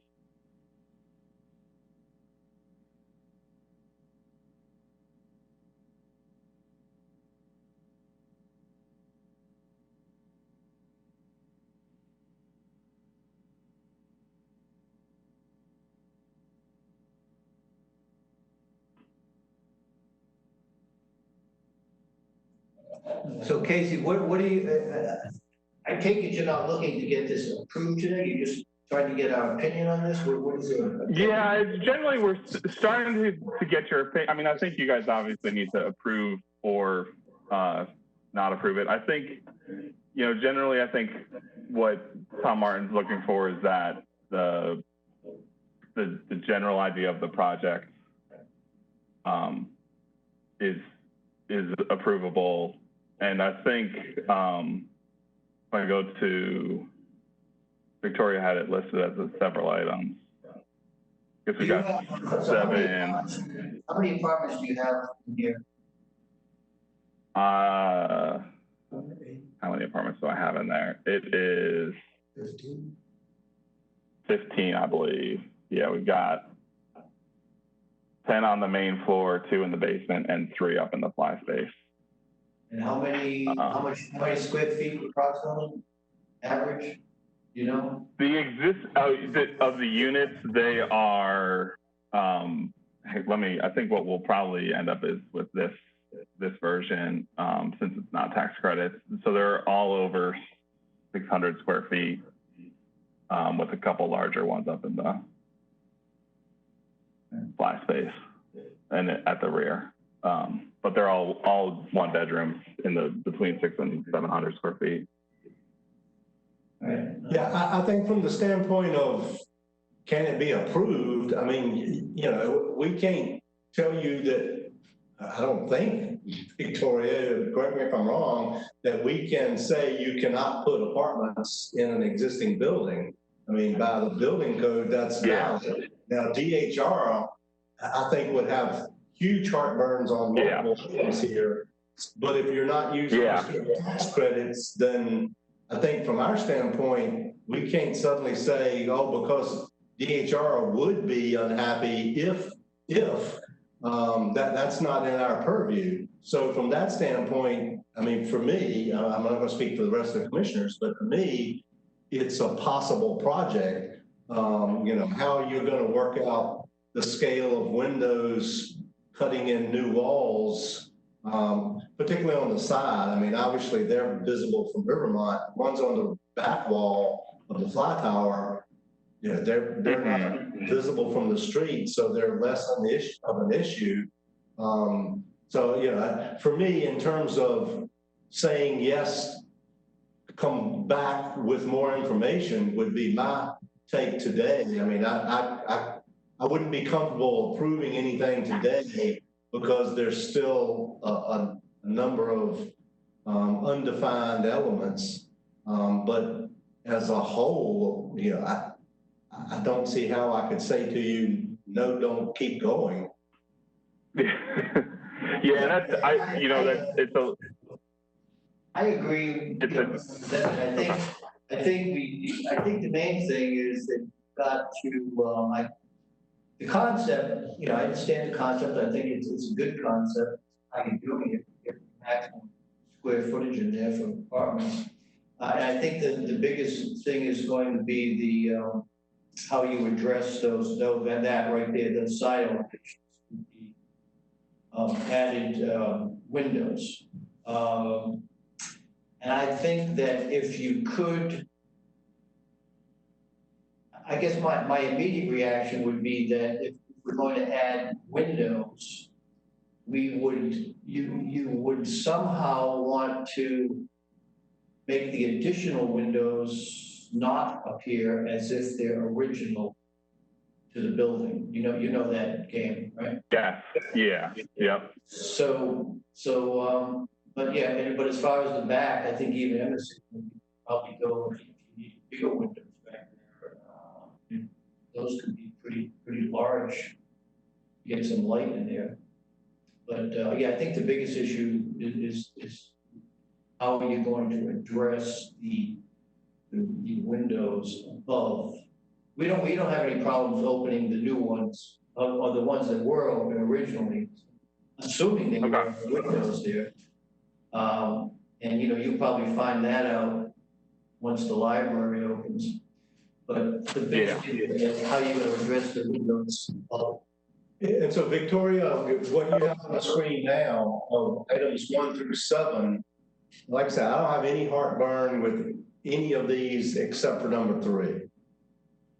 So Casey, what do you, I take it you're not looking to get this approved today, you're just trying to get our opinion on this? What is it? Yeah, generally we're starting to get your opinion. I mean, I think you guys obviously need to approve or not approve it. I think, generally I think what Tom Martin's looking for is that the general idea of the project is approvable. And I think if I go to, Victoria had it listed as several items. I guess we got 7. How many apartments do you have in here? how many apartments do I have in there? It is 15, I believe. Yeah, we've got 10 on the main floor, 2 in the basement, and 3 up in the fly space. And how many square feet approximately, average, you know? Of the units, they are, I think what we'll probably end up is with this version, since it's not tax credits. So they're all over 600 square feet, with a couple larger ones up in the fly space and at the rear. But they're all one bedrooms between 600 and 700 square feet. Right. Yeah, I think from the standpoint of, can it be approved? I mean, you know, we can't tell you that, I don't think, Victoria, correct me if I'm wrong, that we can say you cannot put apartments in an existing building. I mean, by the building code, that's valid. Now, DHR, I think, would have huge heartburns on multiple things here. But if you're not using tax credits, then I think from our standpoint, we can't suddenly say, oh, because DHR would be unhappy if that's not in our purview. So from that standpoint, I mean, for me, I'm not going to speak for the rest of the commissioners, but for me, it's a possible project. You know, how you're going to work out the scale of windows, cutting in new walls, particularly on the side. I mean, obviously they're visible from Rivermont. One's on the back wall of the fly tower. You know, they're not visible from the street, so they're less of an issue. So, you know, for me, in terms of saying yes, come back with more information would be my take today. I mean, I wouldn't be comfortable approving anything today because there's still a number of undefined elements. But as a whole, you know, I don't see how I could say to you, no, don't keep going. Yeah, I agree. I think the main thing is that you've got to, the concept, you know, I understand the concept. I think it's a good concept. How you doing it, get maximum square footage in there for apartments. And I think that the biggest thing is going to be the, how you address that right there, those side elevations, added windows. And I think that if you could, I guess my immediate reaction would be that if we're going to add windows, you would somehow want to make the additional windows not appear as if they're original to the building. You know that game, right? Yeah. But as far as the back, I think even Emerson would probably go if you need bigger windows back there. Those could be pretty large. Get some light in there. But yeah, I think the biggest issue is how are you going to address the windows above? We don't have any problems opening the new ones or the ones that were open originally, assuming they were windows there. And you know, you'll probably find that out once the library opens. But the big issue is how you're going to address the windows above. And so, Victoria, what you have on the screen now of items 1 through 7, like I said, I don't have any heartburn with any of these except for number 3.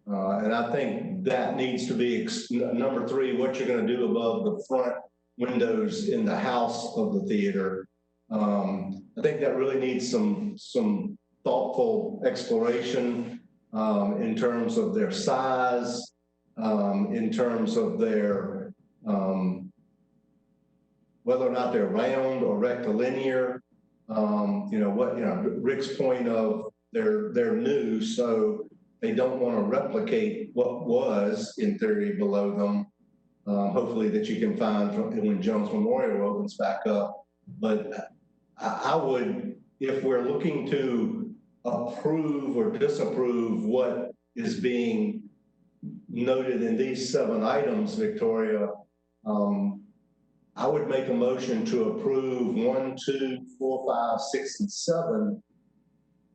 And I think that needs to be number 3, what you're going to do above the front windows in the house of the theater. I think that really needs some thoughtful exploration in terms of their size, in terms of their, whether or not they're round or rectilinear. Rick's point of they're new, so they don't want to replicate what was in theory below them. Hopefully that you can find when Jones Memorial opens back up. But I would if we're looking to approve or disapprove what is being noted in these 7 items, Victoria, I would make a motion to approve 1, 2, 4, 5, 6, and 7,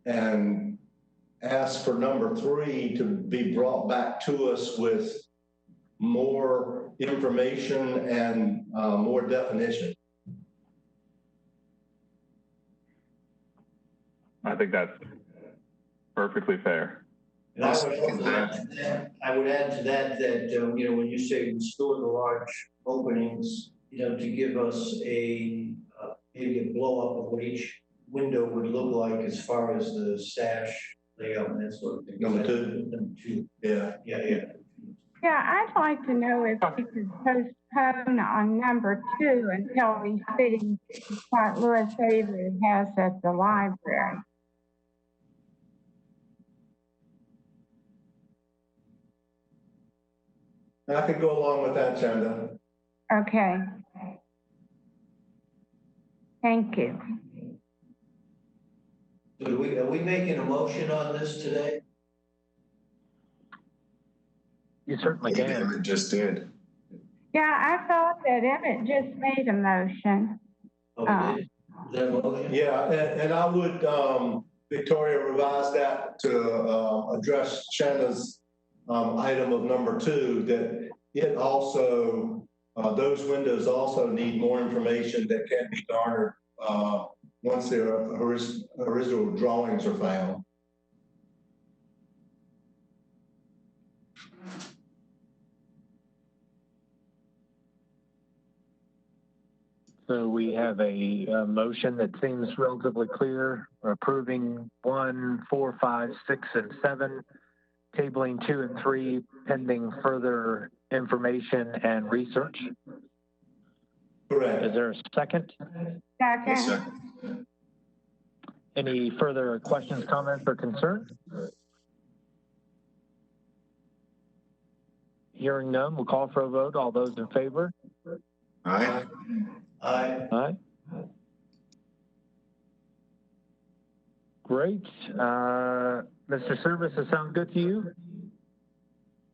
and ask for number 3 to be brought back to us with more information and more definition. I think that's perfectly fair. And I would add to that, you know, when you say restore the large openings, you know, to give us a, maybe a blow up of what each window would look like as far as the sash layout and that sort of thing. Number 2? Number 2. Yeah. Yeah. Yeah, I'd like to know if we could postpone on number 2 until we see what Louis Avery has at the library. I could go along with that, Chanda. Okay. Thank you. So are we making a motion on this today? You certainly can. Emmett just did. Yeah, I thought that Emmett just made a motion. Oh, is that a motion? Yeah, and I would, Victoria, revise that to address Shanna's item of number 2, that it also, those windows also need more information that can be garnered once their original drawings are found. So we have a motion that seems relatively clear, approving 1, 4, 5, 6, and 7, tabling 2 and 3 pending further information and research. Correct. Is there a second? Second. Yes, sir. Any further questions, comments, or concerns? Hearing none, we'll call for a vote. All those in favor? Aye. Aye. Aye. Great. Mr. Service, does that sound good to you?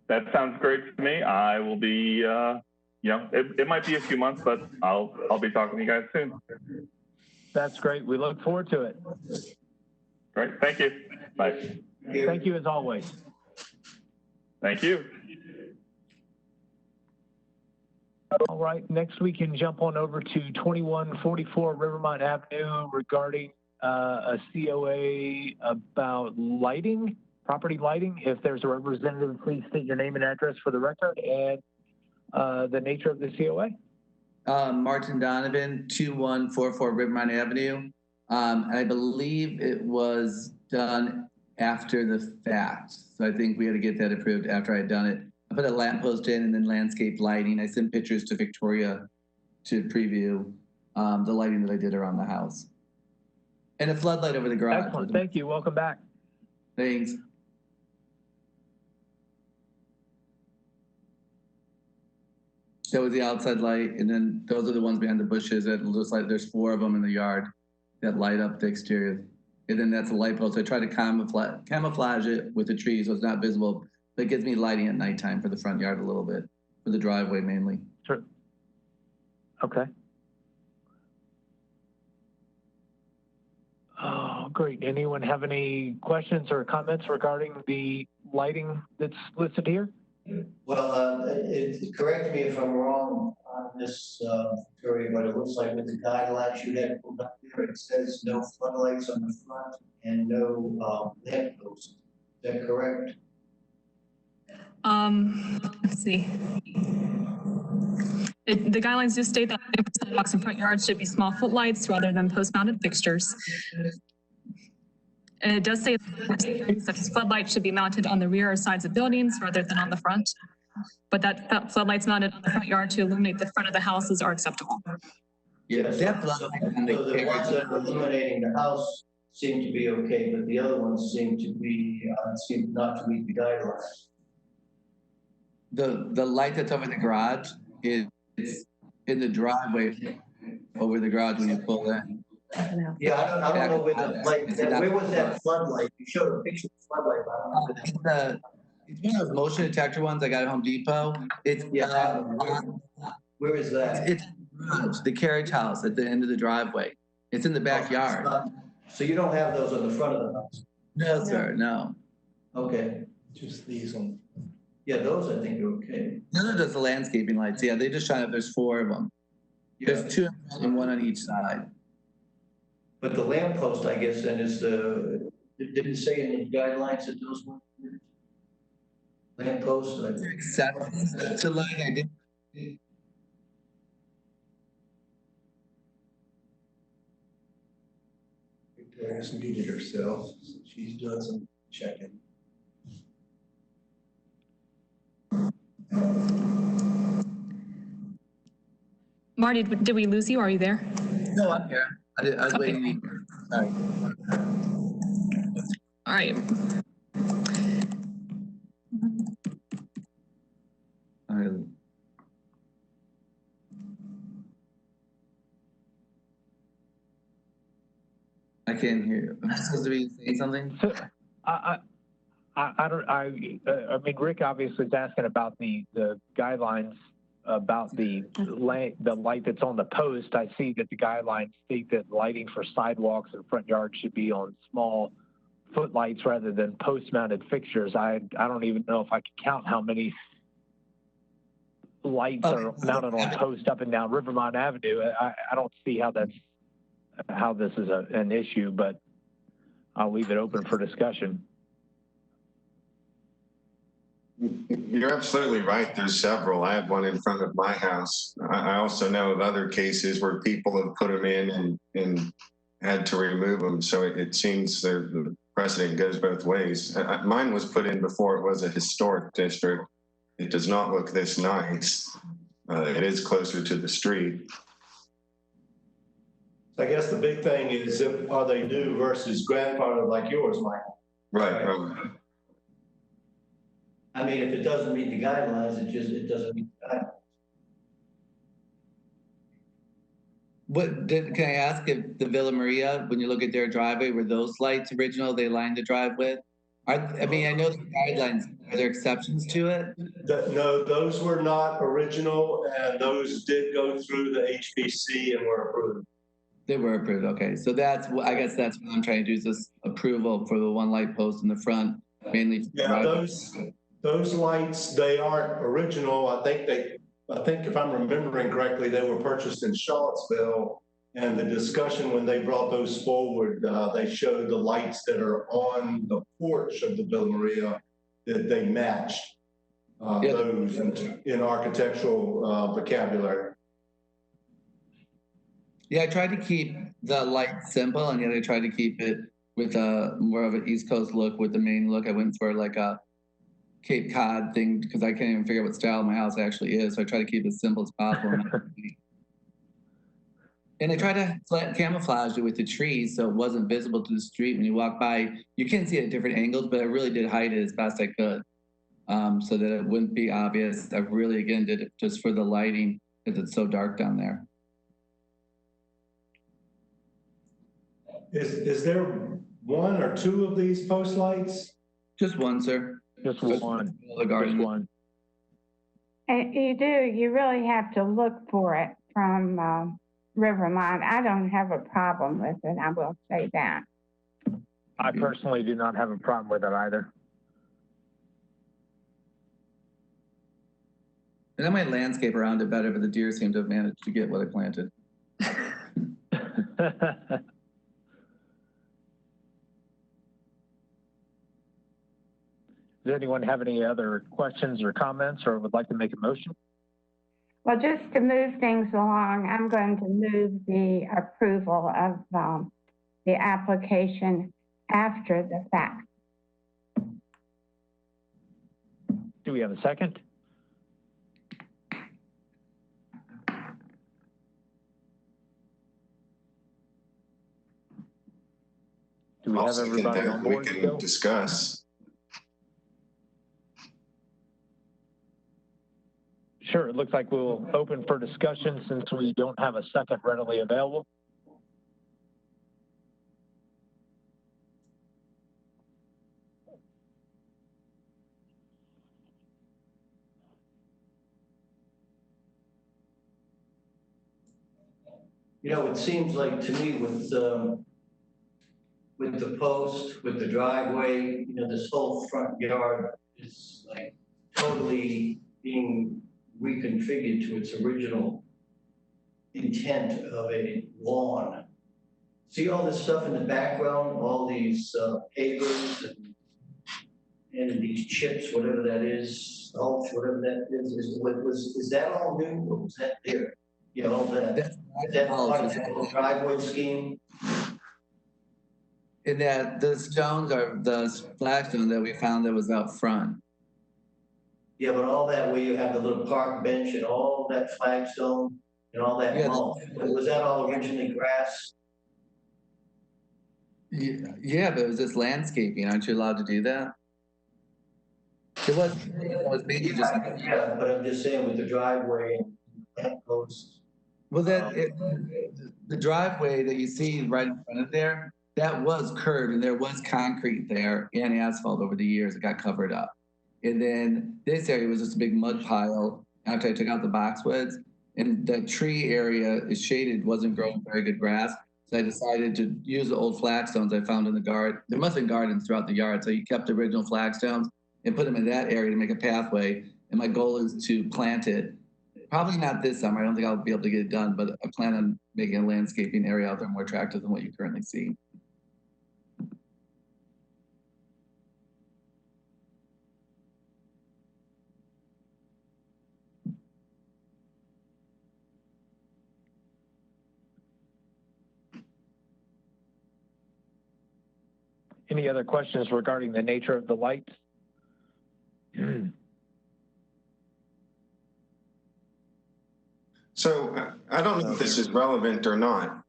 That sounds great to me. I will be, you know, it might be a few months, but I'll be talking to you guys soon. That's great. We look forward to it. Great. Thank you. Bye. Thank you as always. Thank you. All right, next we can jump on over to 2144 Rivermont Avenue regarding a COA about lighting, property lighting. If there's a representative, please state your name and address for the record and the nature of the COA. Martin Donovan, 2144 Rivermont Avenue. I believe it was done after the fact. So I think we had to get that approved after I had done it. I put a lamppost in and then landscape lighting. I sent pictures to Victoria to preview the lighting that I did around the house. And a floodlight over the garage. Excellent. Thank you. Welcome back. Thanks. That was the outside light. And then those are the ones behind the bushes that looks like there's 4 of them in the yard that light up the exterior. And then that's a light post. I try to camouflage it with the trees so it's not visible. But it gives me lighting at nighttime for the front yard a little bit, for the driveway mainly. Sure. Okay. Oh, great. Anyone have any questions or comments regarding the lighting that's listed here? Well, correct me if I'm wrong on this, Victoria, but it looks like with the guidelines you had pulled up there, it says no floodlights on the front and no lamp posts. Is that correct? Let's see. The guidelines do state that sidewalks and front yards should be small footlights rather than post-mounted fixtures. And it does say such as floodlights should be mounted on the rear or sides of buildings rather than on the front. But that floodlights mounted on the front yard to illuminate the front of the houses are acceptable. Yeah, that So the ones that are illuminating the house seem to be okay, but the other ones seem not to meet the guidelines. The light that's over the garage is in the driveway over the garage when you pull in. Yeah, I don't know where the light, where was that floodlight? You showed a picture of the floodlight, but I don't know where that. It's one of those motion detector ones I got at Home Depot. It's Where is that? it's the carriage house at the end of the driveway. It's in the backyard. So you don't have those on the front of the house? No, sir, no. Okay. Just these on. Yeah, those I think are okay. None of those are landscaping lights. Yeah, they just shine up. There's 4 of them. Yeah. There's 2 and 1 on each side. But the lamp post, I guess, then is it didn't say in the guidelines that those were lamp posts. Exceptions to light, I did. Victoria's muted herself. So she's doing some checking. Marty, did we lose you? Are you there? No, I'm here. I was waiting. Sorry. All right. All right. I can't hear you. Am I supposed to be saying something? So, I mean, Rick obviously is asking about the guidelines about the light that's on the post. I see that the guidelines state that lighting for sidewalks and front yards should be on small footlights rather than post-mounted fixtures. I don't even know if I can count how many lights are mounted on posts up and down Rivermont Avenue. I don't see how this is an issue, but I'll leave it open for discussion. You're absolutely right. There's several. I have one in front of my house. I also know of other cases where people have put them in and had to remove them. So it seems the precedent goes both ways. Mine was put in before it was a historic district. It does not look this nice. It is closer to the street. I guess the big thing is, are they new versus grandfathered like yours, Mike? Right. I mean, if it doesn't meet the guidelines, it doesn't meet the guidelines. Can I ask if the Villa Maria, when you look at their driveway, were those lights original they lined the drive with? I know the guidelines, are there exceptions to it? No, those were not original, and those did go through the HPC and were approved. They were approved, okay. So I guess that's what I'm trying to do, is this approval for the 1 light post in the front, mainly. Yeah, those lights, they aren't original. I think if I'm remembering correctly, they were purchased in Charlottesville. And the discussion when they brought those forward, they showed the lights that are on the porch of the Villa Maria that they matched those in architectural vocabulary. Yeah, I tried to keep the light simple, and yet I tried to keep it with a more of an East Coast look with the main look. I went for like a Cape Cod thing because I can't even figure out what style my house actually is. So I try to keep it as simple as possible. And I try to camouflage it with the trees so it wasn't visible to the street when you walk by. You can see it at different angles, but I really did hide it as best I could so that it wouldn't be obvious. I really, again, did it just for the lighting because it's so dark down there. Is there 1 or 2 of these post lights? Just 1, sir. Just one. The garden. Just one. And you really have to look for it from Rivermont. I don't have a problem with it, I will say that. I personally do not have a problem with it either. And I might landscape around it better, but the deer seem to have managed to get what I planted. Does anyone have any other questions or comments or would like to make a motion? Well, just to move things along, I'm going to move the approval of the application after the fact. Do we have a second? Do we have everybody on board? We can discuss. Sure, it looks like we'll open for discussion since we don't have a second readily available. You know, it seems like to me with the post, with the driveway, you know, this whole front yard is like totally being reconfigured to its original intent of a lawn. See all this stuff in the background, all these pavers and these chips, whatever that is, mulch, whatever that is that all new or was that there? You know, is that part of the driveway scheme? And that the stones are the flagstone that we found that was out front. Yeah, but all that where you have the little park bench and all that flagstone and all that mulch, was that all originally grass? Yeah, but it was just landscaping. Aren't you allowed to do that? It was maybe just. Yeah, but I'm just saying with the driveway and that goes. Well, the driveway that you see right in front of there, that was curved and there was concrete there and asphalt over the years. It got covered up. And then this area was just a big mud pile after I took out the boxwoods. And the tree area is shaded, wasn't growing very good grass. So I decided to use the old flagstones I found in the garden. There must have been gardens throughout the yard. So you kept the original flagstones and put them in that area to make a pathway. And my goal is to plant it. Probably not this summer. I don't think I'll be able to get it done, but I plan on making a landscaping area out there more attractive than what you currently see. Any other questions regarding the nature of the lights? So I don't know if this is relevant or not.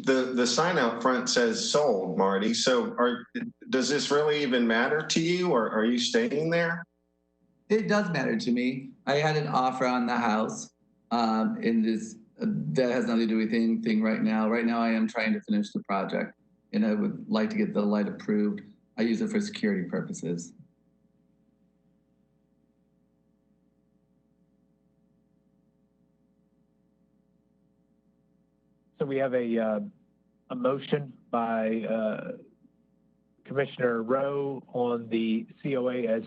The sign out front says sold, Marty. So does this really even matter to you, or are you staying there? It does matter to me. I had an offer on the house in this, that has nothing to do with anything right now. Right now I am trying to finish the project and I would like to get the light approved. I use it for security purposes. So we have a motion by Commissioner Rowe on the COA as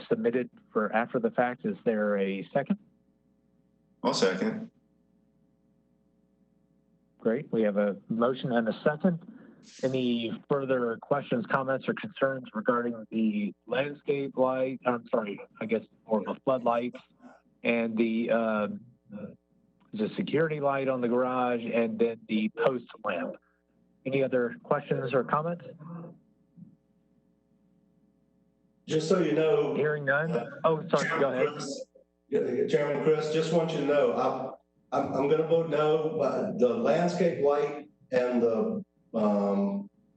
submitted for after the fact. Is there a second? I'll second. Great. We have a motion and a second. Any further questions, comments, or concerns regarding the landscape light? I'm sorry, I guess more of a floodlights and the security light on the garage and then the post lamp. Any other questions or comments? Just so you know. Hearing none. Oh, sorry, go ahead. Chairman Chris, just want you to know, I'm going to vote no, but the landscape light and the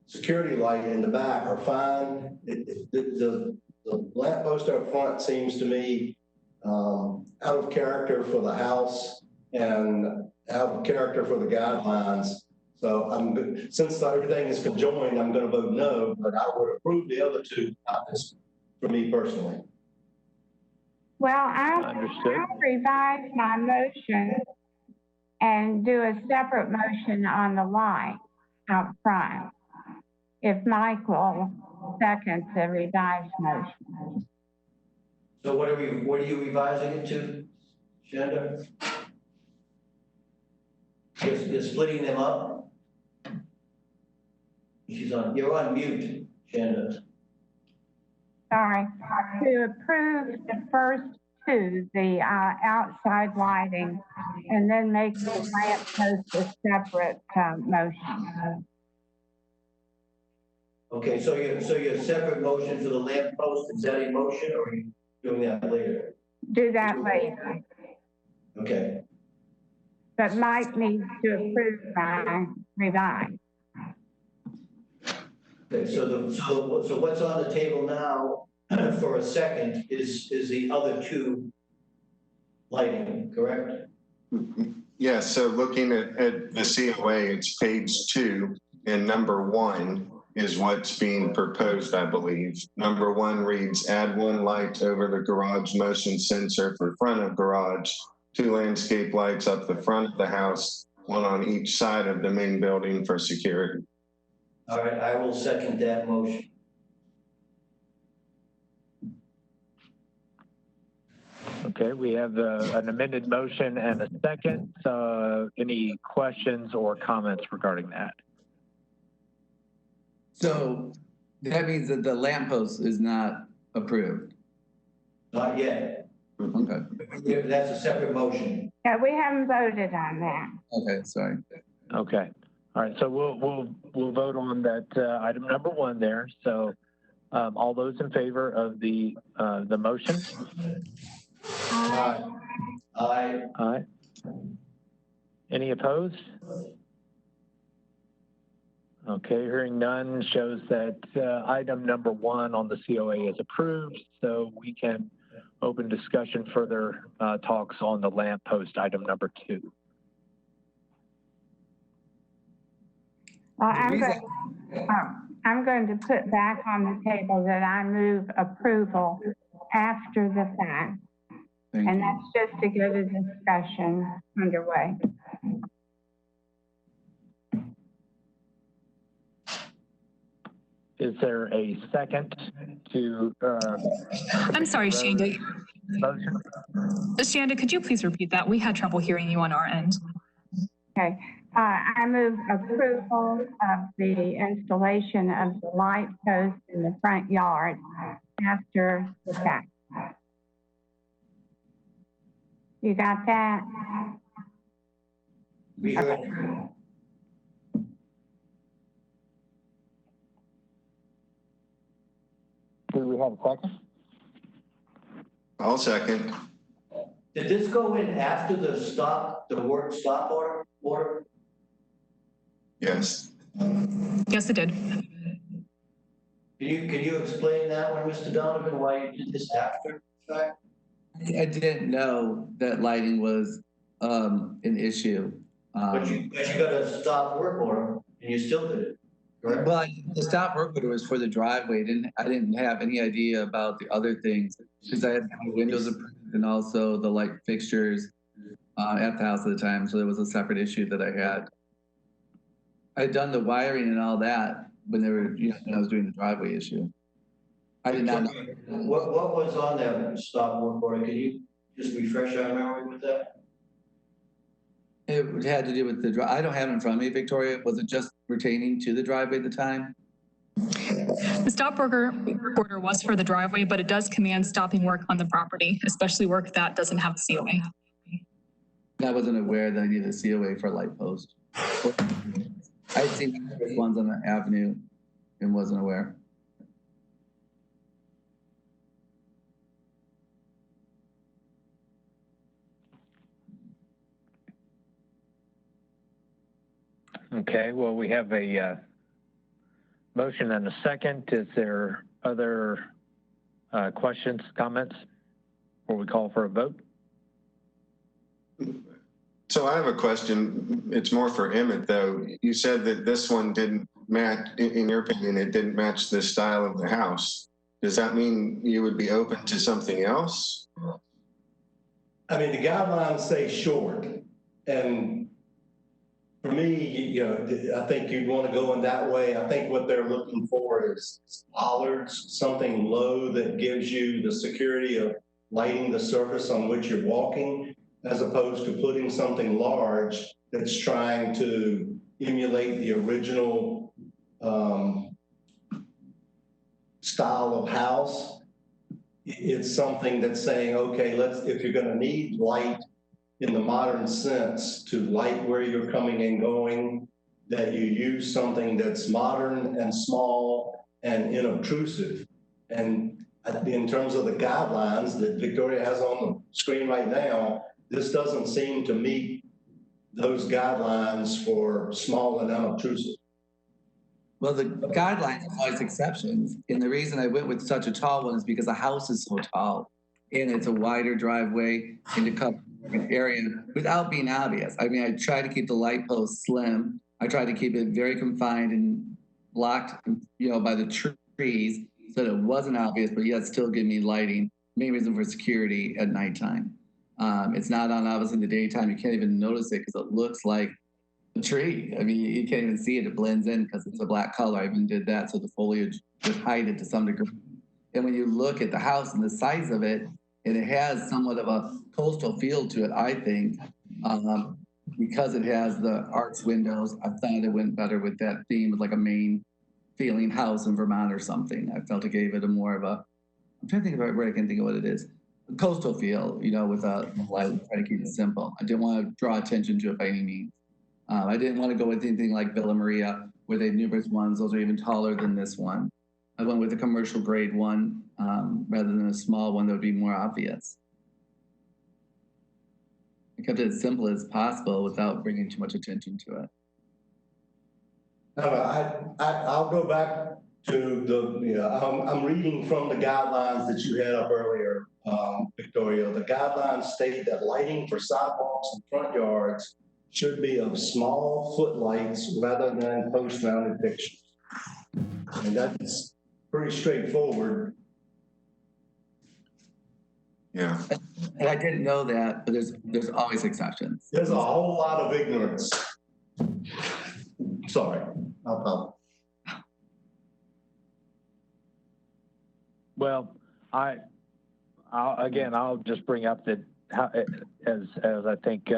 security light in the back are fine. The lamp post up front seems to me out of character for the house and out of character for the guidelines. So since everything is conjoined, I'm going to vote no, but I would approve the other two topics for me personally. Well, I'll revise my motion and do a separate motion on the light out front, if Michael seconds the revised motion. So what are you revising it to, Shanda? You're splitting them up? You're on mute, Shanda. Sorry, to approve the first two, the outside lighting, and then make the lamp post a separate motion. Okay, so your separate motion for the lamp post, is that a motion or are you doing that later? Do that later. Okay. But Mike needs to approve my revise. Okay, so what's on the table now for a second is the other two lighting, correct? Yeah, so looking at the COA, it's page 2 and number 1 is what's being proposed, I believe. Number 1 reads, add 1 light over the garage motion sensor for front of garage, 2 landscape lights up the front of the house, one on each side of the main building for security. All right, I will second that motion. Okay, we have an amended motion and a second. Any questions or comments regarding that? So that means that the lamppost is not approved. Not yet. Okay. That's a separate motion. Yeah, we haven't voted on that. Okay, sorry. Okay. All right. So we'll vote on that item number 1 there. So all those in favor of the motion? Aye. Aye. Aye. Any opposed? Okay, hearing none shows that item number 1 on the COA is approved. So we can open discussion, further talks on the lamp post item number 2. Well, I'm going to put back on the table that I move approval after the fact. And that's just to get a discussion underway. Is there a second to? I'm sorry, Shanda. Motion? Shanda, could you please repeat that? We had trouble hearing you on our end. Okay. I move approval of the installation of the light post in the front yard after the fact. You got that? We heard you. Do we have a second? I'll second. Did this go in after the work stop order? Yes. Yes, it did. Can you explain that one, Mr. Donovan, why you did this after the fact? I didn't know that lighting was an issue. But you got a stop work order and you still did it, correct? Well, the stop work order was for the driveway. I didn't have any idea about the other things because I had my windows approved and also the light fixtures at the house at the time. So there was a separate issue that I had. I'd done the wiring and all that when they were, when I was doing the driveway issue. I did not know. What was on that stop work order? Can you just refresh our memory with that? It had to do with the I don't have it in front of me, Victoria. Was it just pertaining to the driveway at the time? The stop work order was for the driveway, but it does command stopping work on the property, especially work that doesn't have a COA. I wasn't aware that I needed a COA for a light post. I'd seen ones on the avenue and wasn't aware. Okay, well, we have a motion and a second. Is there other questions, comments, before we call for a vote? So I have a question. It's more for Emmett, though. You said that this one didn't match, in your opinion, it didn't match the style of the house. Does that mean you would be open to something else? I mean, the guidelines say short, and for me, I think you'd want to go in that way. I think what they're looking for is bollards, something low that gives you the security of lighting the surface on which you're walking, as opposed to putting something large that's trying to emulate the original style of house. It's something that's saying, okay, if you're going to need light in the modern sense to light where you're coming and going, that you use something that's modern and small and inobtrusive. And in terms of the guidelines that Victoria has on the screen right now, this doesn't seem to meet those guidelines for small and unobtrusive. Well, the guidelines have always exceptions. And the reason I went with such a tall one is because the house is so tall and it's a wider driveway and to cover an area without being obvious. I mean, I try to keep the light post slim. I try to keep it very confined and blocked, by the trees so that it wasn't obvious, but yet still give me lighting. Main reason for security at nighttime. It's not on obvious in the daytime. You can't even notice it because it looks like tree. I mean, you can't even see it. It blends in because it's a black color. I even did that so the foliage would hide it to some degree. And when you look at the house and the size of it, and it has somewhat of a coastal feel to it, I think, because it has the arch windows, I thought it went better with that theme of like a Maine feeling house in Vermont or something. I felt it gave it a more of a, I'm trying to think about where I can think of what it is. A coastal feel, you know, with a light, try to keep it simple. I didn't want to draw attention to it by any means. I didn't want to go with anything like Villa Maria, where they have numerous ones. Those are even taller than this one. I went with a commercial grade one rather than a small one that would be more obvious. I kept it as simple as possible without bringing too much attention to it. I'll go back to I'm reading from the guidelines that you had up earlier, Victoria. The guidelines state that lighting for sidewalks and front yards should be of small footlights rather than post-mounted fixtures. And that's pretty straightforward. Yeah. And I didn't know that, but there's always exceptions. There's a whole lot of ignorance. Sorry. Well, I'll just bring up that as I think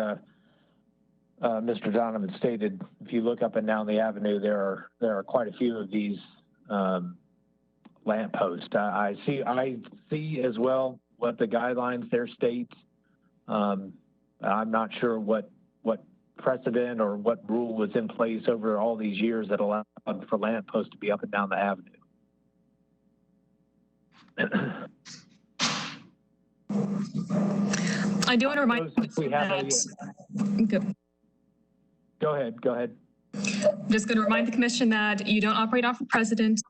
Mr. Donovan stated, if you look up and down the avenue, there are quite a few of these lampposts. I see as well what the guidelines there state. I'm not sure what precedent or what rule was in place over all these years that allowed for lampposts to be up and down the avenue. I do want to remind we have that. Go ahead. Just going to remind the commission that you don't operate off of precedent.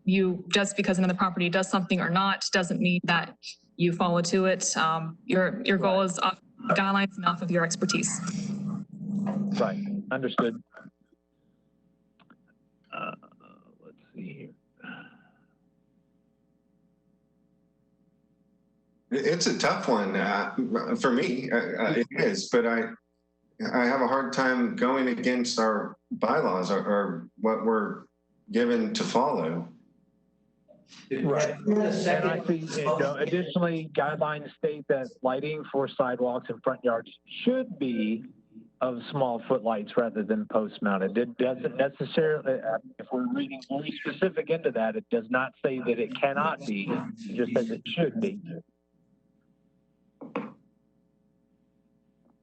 You just because another property does something or not doesn't mean that you follow to it. Your goal is off guidelines and off of your expertise. Right. Understood. Let's see here. It's a tough one for me. It is, but I have a hard time going against our bylaws or what we're given to follow. Right. And I see, additionally, guidelines state that lighting for sidewalks and front yards should be of small footlights rather than post-mounted. It doesn't necessarily, if we're reading very specific into that, it does not say that it cannot be, it just says it should be.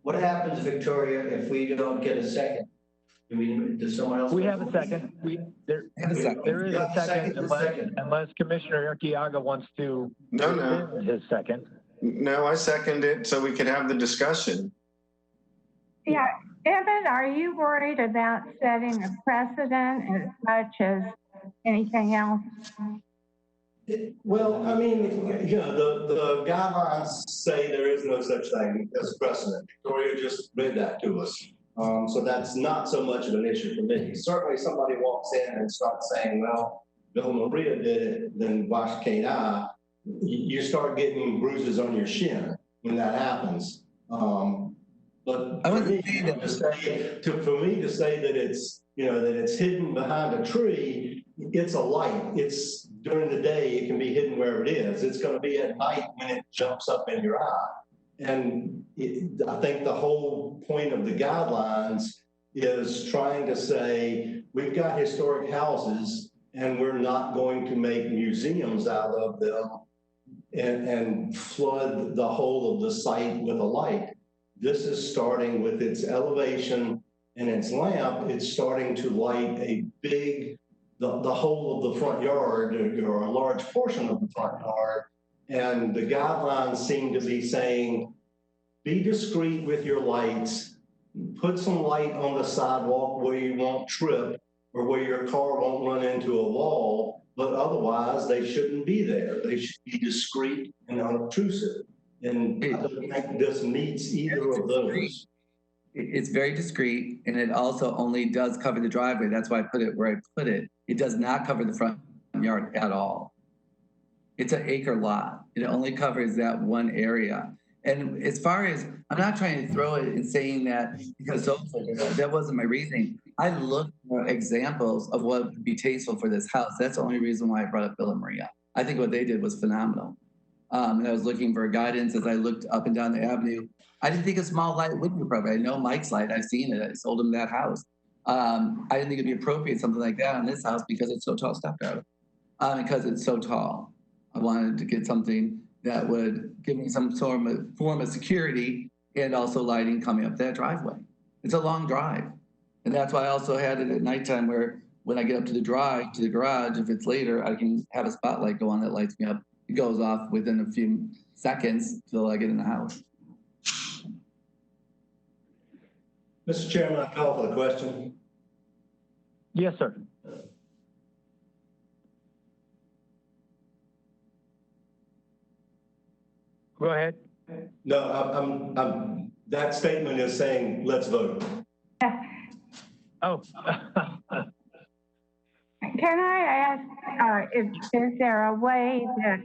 What happens, Victoria, if we don't get a second? I mean, does someone else? We have a second. There is a second unless Commissioner Urquiaga wants to defend his second. No, I second it so we can have the discussion. Yeah, Evan, are you worried about setting a precedent as much as anything else? Well, I mean, the guidelines say there is no such thing as a precedent. Victoria just read that to us. So that's not so much of an issue for me. Certainly somebody walks in and starts saying, well, Bill Maria did it, then why can't I? You start getting bruises on your shin when that happens. But for me to say that it's, that it's hidden behind a tree, it's a light. It's during the day, it can be hidden wherever it is. It's going to be at night when it jumps up in your eye. And I think the whole point of the guidelines is trying to say, we've got historic houses and we're not going to make museums out of them and flood the whole of the site with a light. This is starting with its elevation and its lamp. It's starting to light a big, the whole of the front yard or a large portion of the front yard. And the guidelines seem to be saying, be discreet with your lights, put some light on the sidewalk where you won't trip or where your car won't run into a wall, but otherwise they shouldn't be there. They should be discreet and unobtrusive. And I don't think this meets either of those. It's very discreet, and it also only does cover the driveway. That's why I put it where I put it. It does not cover the front yard at all. It's an acre lot. It only covers that one area. And as far as, I'm not trying to throw it and saying that because that wasn't my reasoning. I looked for examples of what would be tasteful for this house. That's the only reason why I brought up Bill and Maria. I think what they did was phenomenal. And I was looking for guidance as I looked up and down the avenue. I didn't think a small light would be appropriate. I know Mike's light, I've seen it, I sold him that house. I didn't think it'd be appropriate, something like that on this house because it's so tall, stop out. Because it's so tall. I wanted to get something that would give me some form of security and also lighting coming up that driveway. It's a long drive. And that's why I also had it at nighttime where when I get up to the drive, to the garage, if it's later, I can have a spotlight go on that lights me up. It goes off within a few seconds till I get in the house. Mr. Chairman, I call for the question. Yes, sir. Go ahead. No, that statement is saying, let's vote. Oh. Can I ask, is there a way that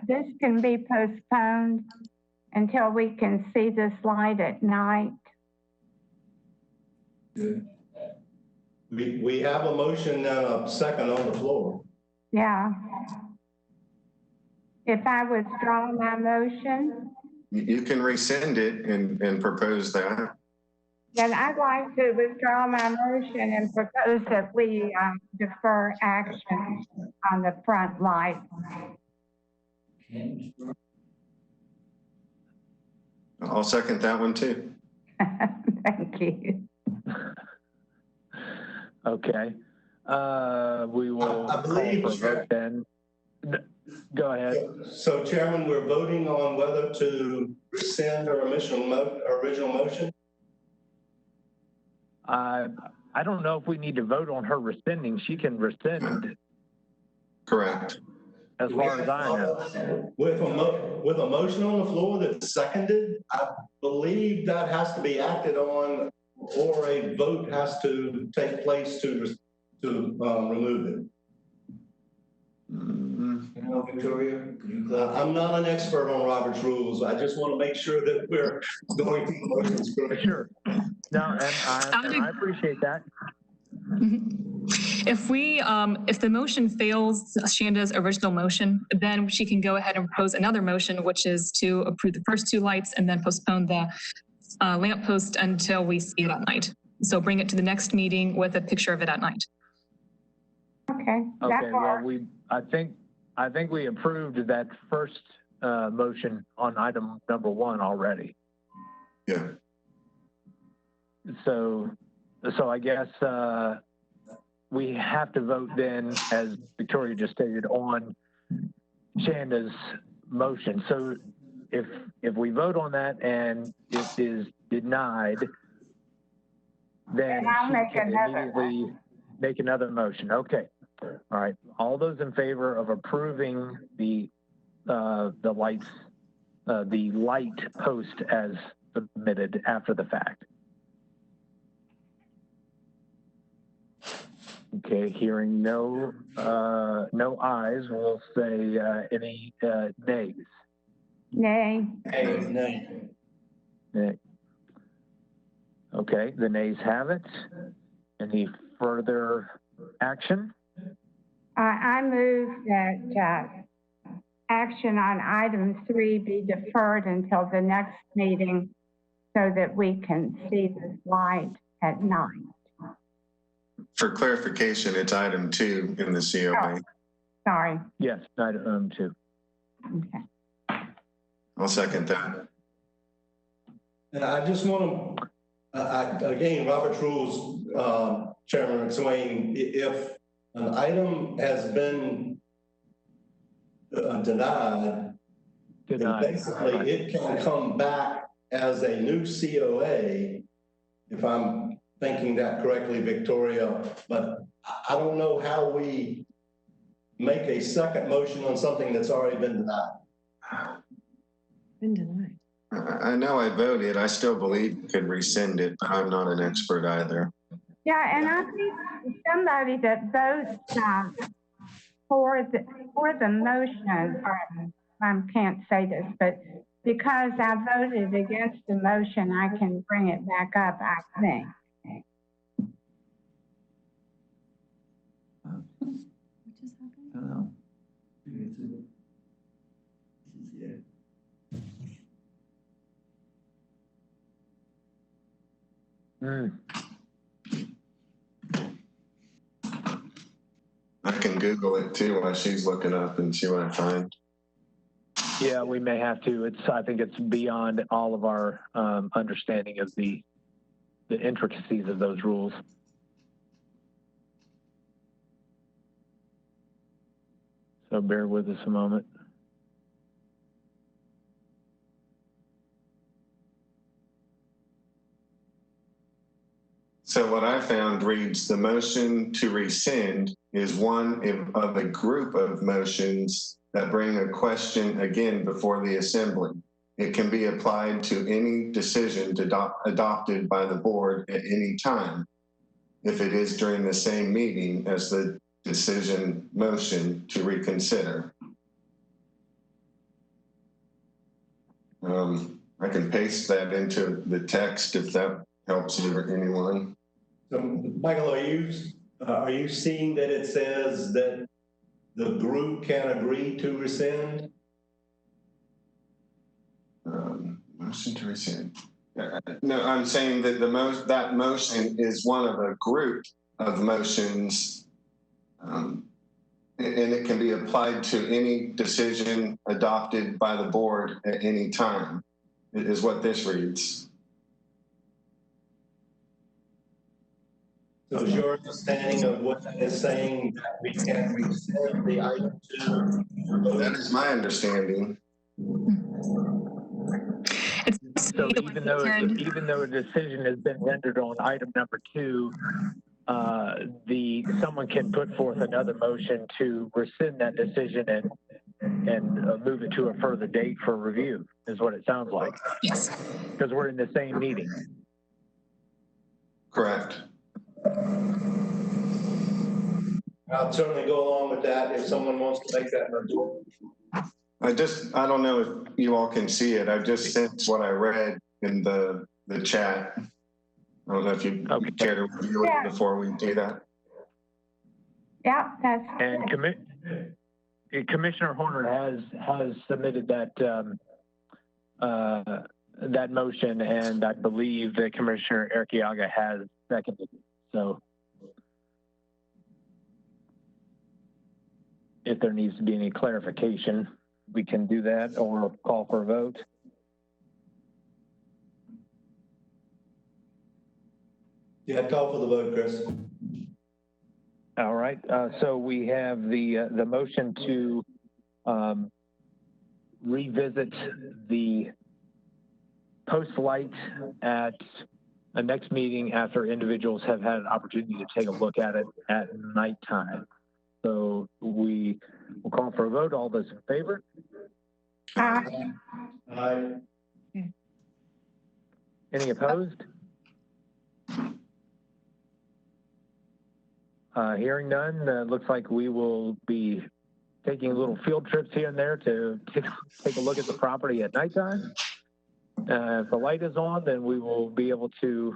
this can be postponed until we can see this light at night? We have a motion and a second on the floor. Yeah. If I withdraw my motion, You can rescind it and propose that. then I'd like to withdraw my motion and propose that we defer action on the front light. I'll second that one too. Thank you. Okay. We will I believe call for a vote then. Go ahead. So Chairman, we're voting on whether to rescind our original motion. I don't know if we need to vote on her rescinding. She can rescind. Correct. As far as I know. With a motion on the floor that's seconded, I believe that has to be acted on, or a vote has to take place to remove it. Victoria, I'm not an expert on Robert's rules. I just want to make sure that we're going through the motions correctly. Sure. No, and I appreciate that. If the motion fails Shanda's original motion, then she can go ahead and propose another motion, which is to approve the first two lights and then postpone the lamp post until we see it at night. So bring it to the next meeting with a picture of it at night. Okay. Okay. Well, I think we approved that first motion on item number 1 already. Yeah. So I guess we have to vote then, as Victoria just stated, on Shanda's motion. So if we vote on that and it is denied, then I'll make she can another immediately make another motion. Okay. All right. All those in favor of approving the lights, the light post as submitted after the fact? Okay, hearing no ayes, we'll say any nays. Nay. Nay. Okay, the nays have it. Any further action? I move that action on item 3 be deferred until the next meeting so that we can see this light at night. For clarification, it's item 2 in the COA. Oh, sorry. Yes, item 2. Okay. I'll second that. And I just want to, again, Robert's rules, Chairman McSwain, if an item has been denied, then basically it can come back as a new COA, if I'm thinking that correctly, Victoria, but I don't know how we make a second motion on something that's already been denied. Been denied. I know I voted. I still believe you could rescind it, but I'm not an expert either. Yeah, and I think somebody that votes for the motion, or I can't say this, but because I voted against the motion, I can bring it back up, I think. I don't know. I can Google it too while she's looking up and see what I find. Yeah, we may have to. I think it's beyond all of our understanding of the intricacies of those rules. So bear with us a moment. So what I found reads, the motion to rescind is one of a group of motions that bring a question again before the assembly. It can be applied to any decision adopted by the board at any time, if it is during the same meeting as the decision motion to reconsider. I can paste that into the text if that helps you or anyone. So, Michael, are you seeing that it says that the group can agree to rescind? Motion to rescind. No, I'm saying that that motion is one of a group of motions, and it can be applied to any decision adopted by the board at any time, is what this reads. So is your understanding of what that is saying that we can rescind the item to? That is my understanding. So even though a decision has been rendered on item number 2, someone can put forth another motion to rescind that decision and move it to a further date for review, is what it sounds like. Yes. Because we're in the same meeting. Correct. I'll certainly go along with that if someone wants to make that motion. I don't know if you all can see it. I just sent what I read in the chat. I don't know if you care to review it before we do that. Yeah, that's. And Commissioner Horner has submitted that that motion, and I believe that Commissioner Arriaga has seconded it. So if there needs to be any clarification, we can do that or call for a vote. Yeah, call for the vote, Chris. All right. So we have the motion to revisit the post-flight at the next meeting after individuals have had an opportunity to take a look at it at nighttime. So we will call for a vote. All those in favor? Aye. Aye. Any opposed? Hearing none, looks like we will be taking little field trips here and there to take a look at the property at nighttime. If the light is on, then we will be able to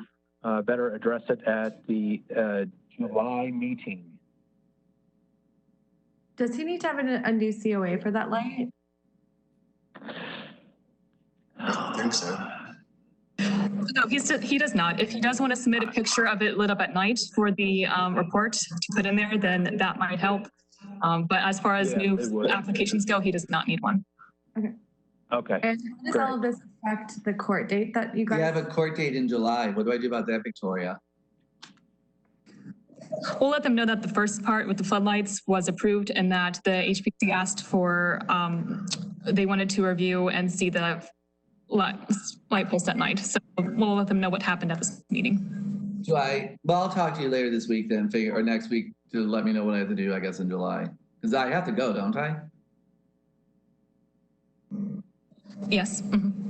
better address it at the July meeting. Does he need to have a new COA for that light? I don't think so. No, he does not. If he does want to submit a picture of it lit up at night for the report to put in there, then that might help. But as far as new applications go, he does not need one. Okay. Okay. And how does all of this affect the court date that you guys? We have a court date in July. What do I do about that, Victoria? We'll let them know that the first part with the floodlights was approved and that the HPC asked for, they wanted to review and see the light post at night. So we'll let them know what happened at this meeting. Well, I'll talk to you later this week then, or next week to let me know what I have to do, I guess, in July. Because I have to go, don't I? Yes. Mm-hmm.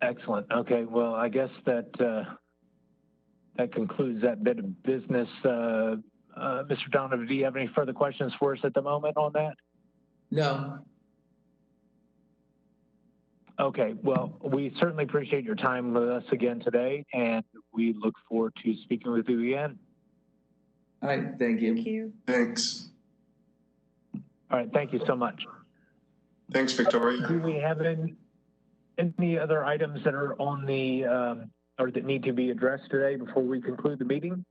Excellent. Okay. Well, I guess that that concludes that bit of business. Mr. Donovan, do you have any further questions for us at the moment on that? No. Okay, well, we certainly appreciate your time with us again today, and we look forward to speaking with you again. All right, thank you. Thank you. Thanks. All right, thank you so much. Thanks, Victoria. Do we have any other items that are on the, or that need to be addressed today before we conclude the meeting?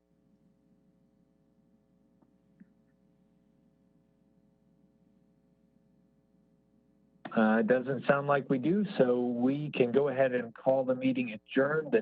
Doesn't sound like we do, so we can go ahead and call the meeting adjourned. The